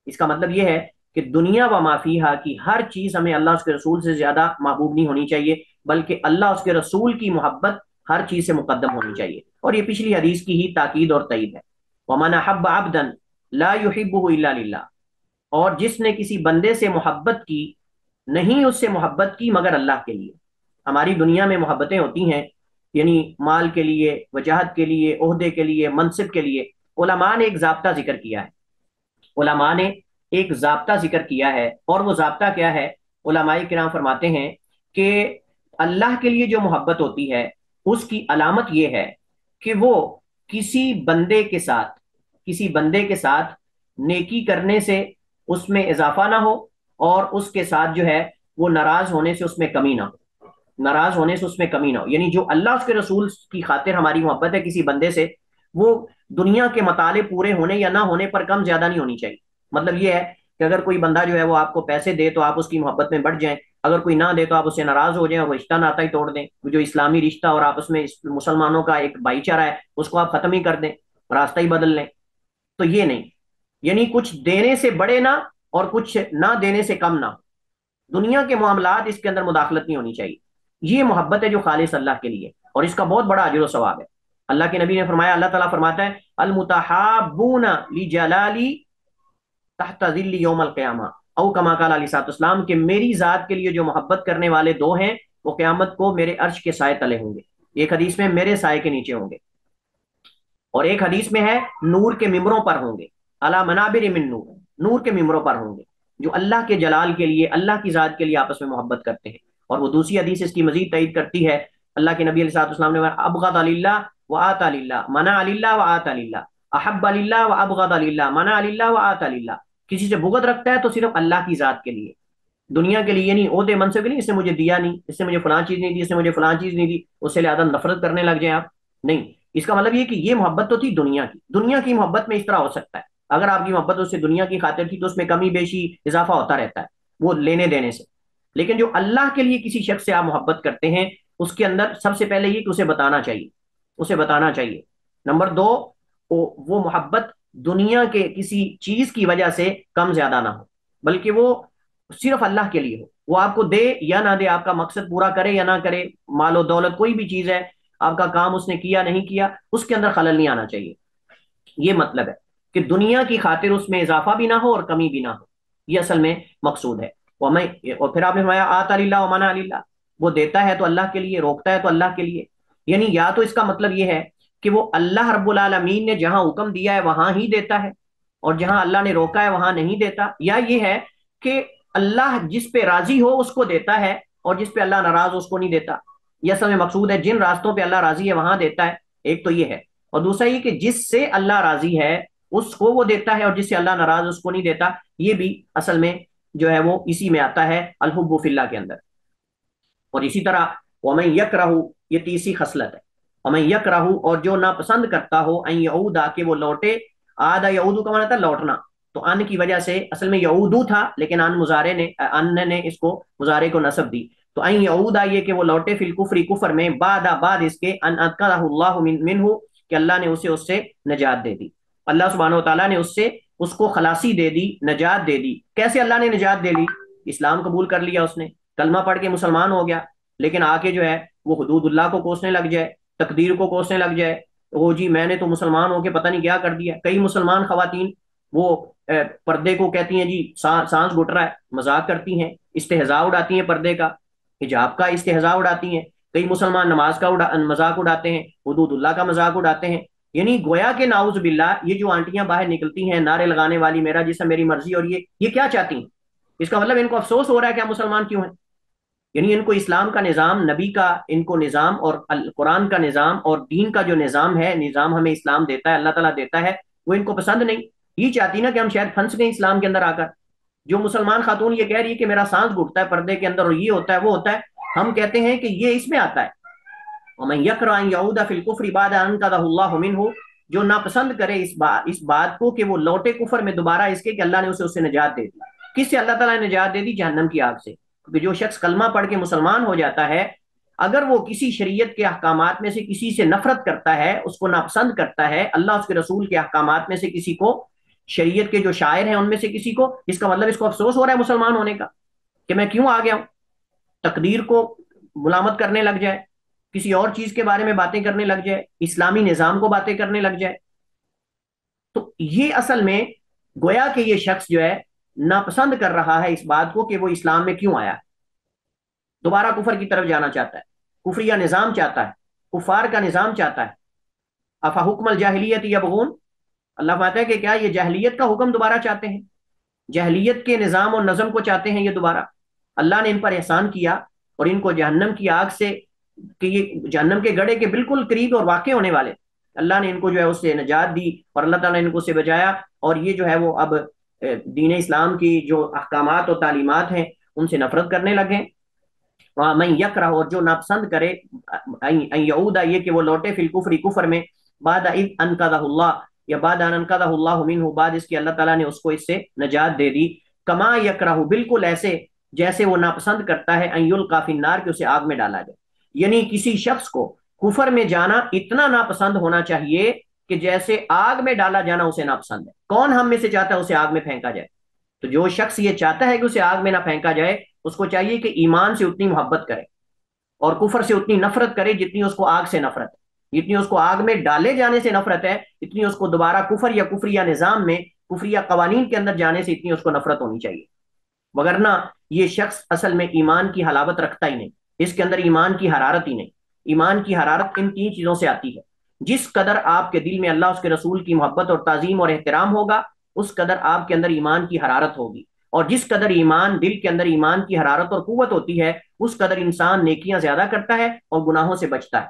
اس کا مطلب یہ ہے کہ دنیا و ما فیہا کی ہر چیز ہمیں اللہ اس کے رسول سے زیادہ محبوب نہیں ہونی چاہیے، بلکہ اللہ اس کے رسول کی محبت ہر چیز سے مقدم ہونی چاہیے. اور یہ پچھلی حدیث کی ہی تاکید اور تائید ہے. ومن احب عبدا لا يحبه الا للہ، اور جس نے کسی بندے سے محبت کی نہیں اس سے محبت کی مگر اللہ کے لیے. ہماری دنیا میں محبتیں ہوتی ہیں یعنی مال کے لیے، وجاہت کے لیے، عہدے کے لیے، منصب کے لیے. علماء نے ایک ضابطہ ذکر کیا ہے، علماء نے ایک ضابطہ ذکر کیا ہے، اور وہ ضابطہ کیا ہے؟ علماء کرام فرماتے ہیں کہ اللہ کے لیے جو محبت ہوتی ہے اس کی علامت یہ ہے کہ وہ کسی بندے کے ساتھ نیکی کرنے سے اس میں اضافہ نہ ہو، اور اس کے ساتھ جو ہے وہ ناراض ہونے سے اس میں کمی نہ ہو. یعنی جو اللہ اس کے رسول کی خاطر ہماری محبت ہے کسی بندے سے، وہ دنیا کے مطالب پورے ہونے یا نہ ہونے پر کم زیادہ نہیں ہونی چاہیے. مطلب یہ ہے کہ اگر کوئی بندہ جو ہے وہ آپ کو پیسے دے تو آپ اس کی محبت میں بڑھ جائیں، اگر کوئی نہ دے تو آپ اس سے ناراض ہو جائیں اور رشتہ ناتا ہی توڑ دیں. جو اسلامی رشتہ اور آپس میں مسلمانوں کا ایک بھائی چارہ ہے اس کو آپ ختم ہی کر دیں، راستہ ہی بدل لیں. تو یہ نہیں، یعنی کچھ دینے سے بڑے نہ اور کچھ نہ دینے سے کم نہ. دنیا کے معاملات اس کے اندر مداخلت نہیں ہونی چاہیے. یہ محبت ہے جو خالص اللہ کے لیے، اور اس کا بہت بڑا اجر و ثواب ہے. اللہ کے نبی نے فرمایا، اللہ تعالیٰ فرماتا ہے المتحابون لجلالی تحت ظل یوم القیامہ، او کما قال علیہ الصلوۃ والسلام، کہ میری ذات کے لیے جو محبت کرنے والے دو ہیں وہ قیامت کو میرے عرش کے سائے تلے ہوں گے. ایک حدیث میں میرے سائے کے نیچے ہوں گے، اور ایک حدیث میں ہے نور کے ممبروں پر ہوں گے، علی منابر من نور، نور کے ممبروں پر ہوں گے، جو اللہ کے جلال کے لیے، اللہ کی ذات کے لیے آپس میں محبت کرتے ہیں. اور وہ دوسری حدیث اس کی مزید تائید کرتی ہے. اللہ کے نبی علیہ الصلوۃ والسلام نے ابغض للہ وآت للہ، منع للہ وآت للہ، احب للہ وابغض للہ، منع للہ وآت للہ. کسی سے بغض رکھتا ہے تو صرف اللہ کی ذات کے لیے، دنیا کے لیے نہیں، عہدے منصب کے لیے، اس نے مجھے دیا نہیں، اس نے مجھے فلاں چیز نہیں دی، اس نے مجھے فلاں چیز نہیں دی، اس سے لہٰذا نفرت کرنے لگ جائیں آپ. نہیں، اس کا مطلب یہ کہ یہ محبت تو تھی دنیا کی محبت میں اس طرح ہو سکتا ہے. اگر آپ کی محبت اس سے دنیا کی خاطر تھی تو اس میں کمی بیشی اضافہ ہوتا رہتا ہے وہ لینے دینے سے. لیکن جو اللہ کے لیے کسی شخص سے آپ محبت کرتے ہیں اس کے اندر سب سے پہلے یہ کہ اسے بتانا چاہیے. نمبر دو، وہ محبت دنیا کے کسی چیز کی وجہ سے کم زیادہ نہ ہو، بلکہ وہ صرف اللہ کے لیے ہو. وہ آپ کو دے یا نہ دے، آپ کا مقصد پورا کرے یا نہ کرے، مال و دولت کوئی بھی چیز ہے، آپ کا کام اس نے کیا نہیں کیا، اس کے اندر خلل نہیں آنا چاہیے. یہ مطلب ہے کہ دنیا کی خاطر اس میں اضافہ بھی نہ ہو اور کمی بھی نہ ہو. یہ اصل میں مقصود ہے. اور پھر آپ نے فرمایا آت للہ ومنع للہ، وہ دیتا ہے تو اللہ کے لیے، روکتا ہے تو اللہ کے لیے. یعنی یا تو اس کا مطلب یہ ہے کہ وہ اللہ رب العالمین نے جہاں حکم دیا ہے وہاں ہی دیتا ہے، اور جہاں اللہ نے روکا ہے وہاں نہیں دیتا. یا یہ ہے کہ اللہ جس پہ راضی ہو اس کو دیتا ہے اور جس پہ اللہ ناراض ہو اس کو نہیں دیتا. یہ اصل میں مقصود ہے، جن راستوں پہ اللہ راضی ہے وہاں دیتا ہے. ایک تو یہ ہے، اور دوسرا یہ کہ جس سے اللہ راضی ہے اس کو وہ دیتا ہے اور جس سے اللہ ناراض اس کو نہیں دیتا. یہ بھی اصل میں جو ہے وہ اسی میں آتا ہے الحب فی اللہ کے اندر. اور اسی طرح ومن یکرہ، یہ تیسری خصلت ہے، ومن یکرہ، اور جو ناپسند کرتا ہو، ان یعود، کہ وہ لوٹے. آدھا یعود کا معنی تھا لوٹنا، تو ان کی وجہ سے اصل میں یعودو تھا لیکن ان نے اس کو مضارع کو نصب دی. تو ان یعود، یہ کہ وہ لوٹے، فی الکفر، کفر میں، بعد اس کے، ان انقذہ اللہ منہ، کہ اللہ نے اس سے نجات دے دی. اللہ سبحانہ و تعالیٰ نے اس کو خلاصی دے دی، نجات دے دی. کیسے اللہ نے نجات دے دی؟ اسلام قبول کر لیا اس نے، کلمہ پڑھ کے مسلمان ہو گیا، لیکن آ کے جو ہے وہ حدود اللہ کو کوسنے لگ جائے، تقدیر کو کوسنے لگ جائے. وہ جی میں نے تو مسلمان ہو کے پتہ نہیں کیا کر دیا. کئی مسلمان خواتین وہ پردے کو کہتی ہیں جی سانس گھٹ رہا ہے، مذاق کرتی ہیں، استہزاء اڑاتی ہیں، پردے کا، حجاب کا استہزاء اڑاتی ہیں. کئی مسلمان نماز کا مذاق اڑاتے ہیں، حدود اللہ کا مذاق اڑاتے ہیں. یعنی گویا کہ نعوذ باللہ یہ جو آنٹیاں باہر نکلتی ہیں نعرے لگانے والی، میرا جسم میری مرضی، اور یہ کیا چاہتی ہیں؟ اس کا مطلب ان کو افسوس ہو رہا ہے کہ ہم مسلمان کیوں ہیں. یعنی ان کو اسلام کا نظام، نبی کا ان کو نظام اور قرآن کا نظام اور دین کا جو نظام ہے، نظام ہمیں اسلام دیتا ہے، اللہ تعالیٰ دیتا ہے، وہ ان کو پسند نہیں. یہ چاہتی نا کہ ہم شاید پھنس گئے اسلام کے اندر آ کر. جو مسلمان خاتون یہ کہہ رہی ہے کہ میرا سانس گھٹتا ہے پردے کے اندر اور یہ ہوتا ہے وہ ہوتا ہے، ہم کہتے ہیں کہ یہ اس میں آتا ہے. وَمَن يَكْرَهْ أَن يَعُودَ فِي الْكُفْرِ بَعْدَ أَنْ أَنْقَذَهُ اللَّهُ مِنْهُ، جو ناپسند کرے اس بات کو کہ وہ لوٹے کفر میں دوبارہ اس کے کہ اللہ نے اسے نجات دے دی. کس سے اللہ تعالیٰ نے نجات دے دی؟ جہنم کی آگ سے. کیونکہ جو شخص کلمہ پڑھ کے مسلمان ہو جاتا ہے، اگر وہ کسی شریعت کے احکامات میں سے کسی سے نفرت کرتا ہے، اس کو ناپسند کرتا ہے، اللہ اس کے رسول کے احکامات میں سے کسی کو، شریعت کے جو شاعر ہیں ان میں سے کسی کو، اس کا مطلب اس کو افسوس ہو رہا ہے مسلمان ہونے کا کہ میں کیوں آ گیا ہوں. تقدیر کو ملامت کرنے لگ جائے، کسی اور چیز کے بارے میں باتیں کرنے لگ جائے، اسلامی نظام کو باتیں کرنے لگ جائے. تو یہ اصل میں گویا کہ یہ شخص جو ہے ناپسند کر رہا ہے اس بات کو کہ وہ اسلام میں کیوں آیا، دوبارہ کفر کی طرف جانا چاہتا ہے، کفریہ نظام چاہتا ہے، کفار کا نظام چاہتا ہے. افا حکم الجاہلیت یبغون، اللہ فرماتا ہے کہ کیا یہ جاہلیت کا حکم دوبارہ چاہتے ہیں، جاہلیت کے نظام اور نظم کو چاہتے ہیں یہ دوبارہ. اللہ نے ان پر احسان کیا اور ان کو جہنم کی آگ سے، کہ یہ جہنم کے گڑھے کے بالکل قریب اور واقع ہونے والے، اللہ نے ان کو جو ہے اس سے نجات دی اور اللہ تعالیٰ نے ان کو سے بچایا. اور یہ جو ہے وہ اب دین اسلام کی جو احکامات اور تعلیمات ہیں ان سے نفرت کرنے لگے. من یکرہ، اور جو ناپسند کرے، ان یعود، یہ کہ وہ لوٹے، فی الکفر، کفر میں، بعد اذ انقذہ اللہ، یا بعد ان انقذہ اللہ منہ، بعد اس کی اللہ تعالیٰ نے اس کو اس سے نجات دے دی. کما یکرہ، بالکل ایسے جیسے وہ ناپسند کرتا ہے، ان یلقی فی النار، کہ اسے آگ میں ڈالا جائے. یعنی کسی شخص کو کفر میں جانا اتنا ناپسند ہونا چاہیے کہ جیسے آگ میں ڈالا جانا اسے ناپسند ہے. کون ہم میں سے چاہتا ہے اسے آگ میں پھینکا جائے؟ تو جو شخص یہ چاہتا ہے کہ اسے آگ میں نہ پھینکا جائے، اس کو چاہیے کہ ایمان سے اتنی محبت کرے اور کفر سے اتنی نفرت کرے جتنی اس کو آگ سے نفرت ہے. جتنی اس کو آگ میں ڈالے جانے سے نفرت ہے، اتنی اس کو دوبارہ کفر یا کفریہ نظام میں، کفریہ قوانین کے اندر جانے سے اتنی اس کو نفرت ہونی چاہیے. وگرنہ یہ شخص اصل میں ایمان کی حلاوت رکھتا ہی نہیں، اس کے اندر ایمان کی حرارت ہی نہیں. ایمان کی حرارت ان تین چیزوں سے آتی ہے. جس قدر آپ کے دل میں اللہ اس کے رسول کی محبت اور تعظیم اور احترام ہوگا، اس قدر آپ کے اندر ایمان کی حرارت ہوگی. اور جس قدر ایمان، دل کے اندر ایمان کی حرارت اور قوت ہوتی ہے، اس قدر انسان نیکیاں زیادہ کرتا ہے اور گناہوں سے بچتا ہے.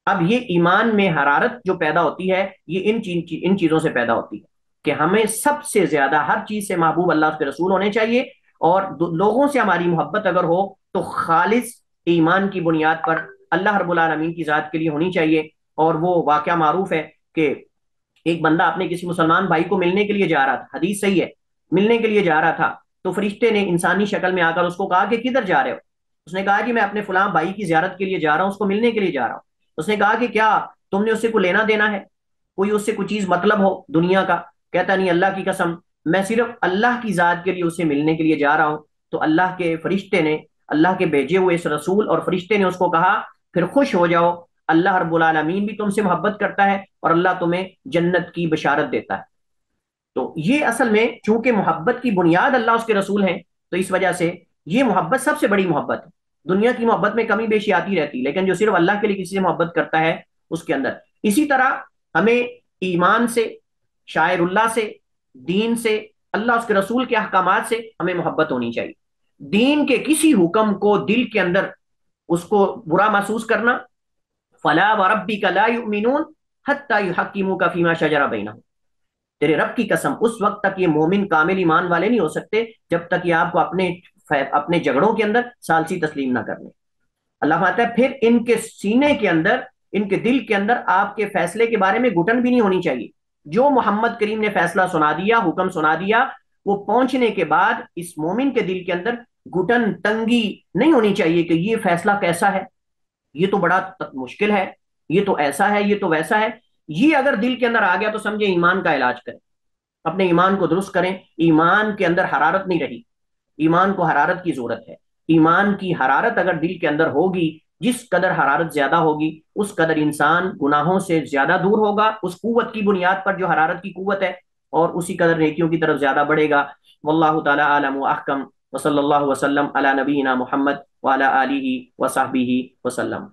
اب یہ ایمان میں حرارت جو پیدا ہوتی ہے، یہ ان چیزوں سے پیدا ہوتی ہے کہ ہمیں سب سے زیادہ ہر چیز سے محبوب اللہ کے رسول ہونے چاہیے، اور لوگوں سے ہماری محبت اگر ہو تو خالص ایمان کی بنیاد پر اللہ رب العالمین کی ذات کے لیے ہونی چاہیے. اور وہ واقعہ معروف ہے کہ ایک بندہ اپنے کسی مسلمان بھائی کو ملنے کے لیے جا رہا تھا، حدیث صحیح ہے، ملنے کے لیے جا رہا تھا تو فرشتے نے انسانی شکل میں آ کر اس کو کہا کہ کدھر جا رہے ہو؟ اس نے کہا کہ میں اپنے فلاں بھائی کی زیارت کے لیے جا رہا ہوں، اس کو ملنے کے لیے جا رہا ہوں. اس نے کہا کہ کیا تم نے اس سے کوئی لینا دینا ہے، کوئی اس سے کوئی چیز مطلب ہو دنیا کا؟ کہتا نہیں، اللہ کی قسم میں صرف اللہ کی ذات کے لیے اسے ملنے کے لیے جا رہا ہوں. تو اللہ کے فرشتے نے، اللہ کے بھیجے ہوئے اس رسول اور فرشتے نے اس کو کہا پھر خوش ہو جاؤ، اللہ رب العالمین بھی تم سے محبت کرتا ہے اور اللہ تمہیں جنت کی بشارت دیتا ہے. تو یہ اصل میں چونکہ محبت کی بنیاد اللہ اس کے رسول ہیں، تو اس وجہ سے یہ محبت سب سے بڑی محبت ہے. دنیا کی محبت میں کمی بیشی آتی رہتی، لیکن جو صرف اللہ کے لیے کسی سے محبت کرتا ہے اس کے اندر. اسی طرح ہمیں ایمان سے، شاعر اللہ سے، دین سے، اللہ اس کے رسول کے احکامات سے ہمیں محبت ہونی چاہیے. دین کے کسی حکم کو دل کے اندر اس کو برا محسوس کرنا، فلا وربک لا یؤمنون حتی یحکموک فیما شجر بینہم، تیرے رب کی قسم اس وقت تک یہ مومن کامل ایمان والے نہیں ہو سکتے جب تک یہ آپ کو اپنے جھگڑوں کے اندر ثالثی تسلیم نہ کرنے. اللہ فرماتا ہے پھر ان کے سینے کے اندر، ان کے دل کے اندر آپ کے فیصلے کے بارے میں گھٹن بھی نہیں ہونی چاہیے. جو محمد کریم نے فیصلہ سنا دیا، حکم سنا دیا، وہ پہنچنے کے بعد اس مومن کے دل کے اندر گھٹن، تنگی نہیں ہونی چاہیے کہ یہ فیصلہ کیسا ہے، یہ تو بڑا مشکل ہے، یہ تو ایسا ہے، یہ تو ویسا ہے. یہ اگر دل کے اندر آ گیا تو سمجھے ایمان کا علاج کریں، اپنے ایمان کو درست کریں. ایمان کے اندر حرارت نہیں رہی، ایمان کو حرارت کی ضرورت ہے. ایمان کی حرارت اگر دل کے اندر ہوگی، جس قدر حرارت زیادہ ہوگی اس قدر انسان گناہوں سے زیادہ دور ہوگا، اس قوت کی بنیاد پر جو حرارت کی قوت ہے، اور اسی قدر نیکیوں کی طرف زیادہ بڑھے گا. واللہ تعالی عالم و احکم، وصلی اللہ وسلم علی نبینا محمد وعلی آلہ وصحبہ وسلم.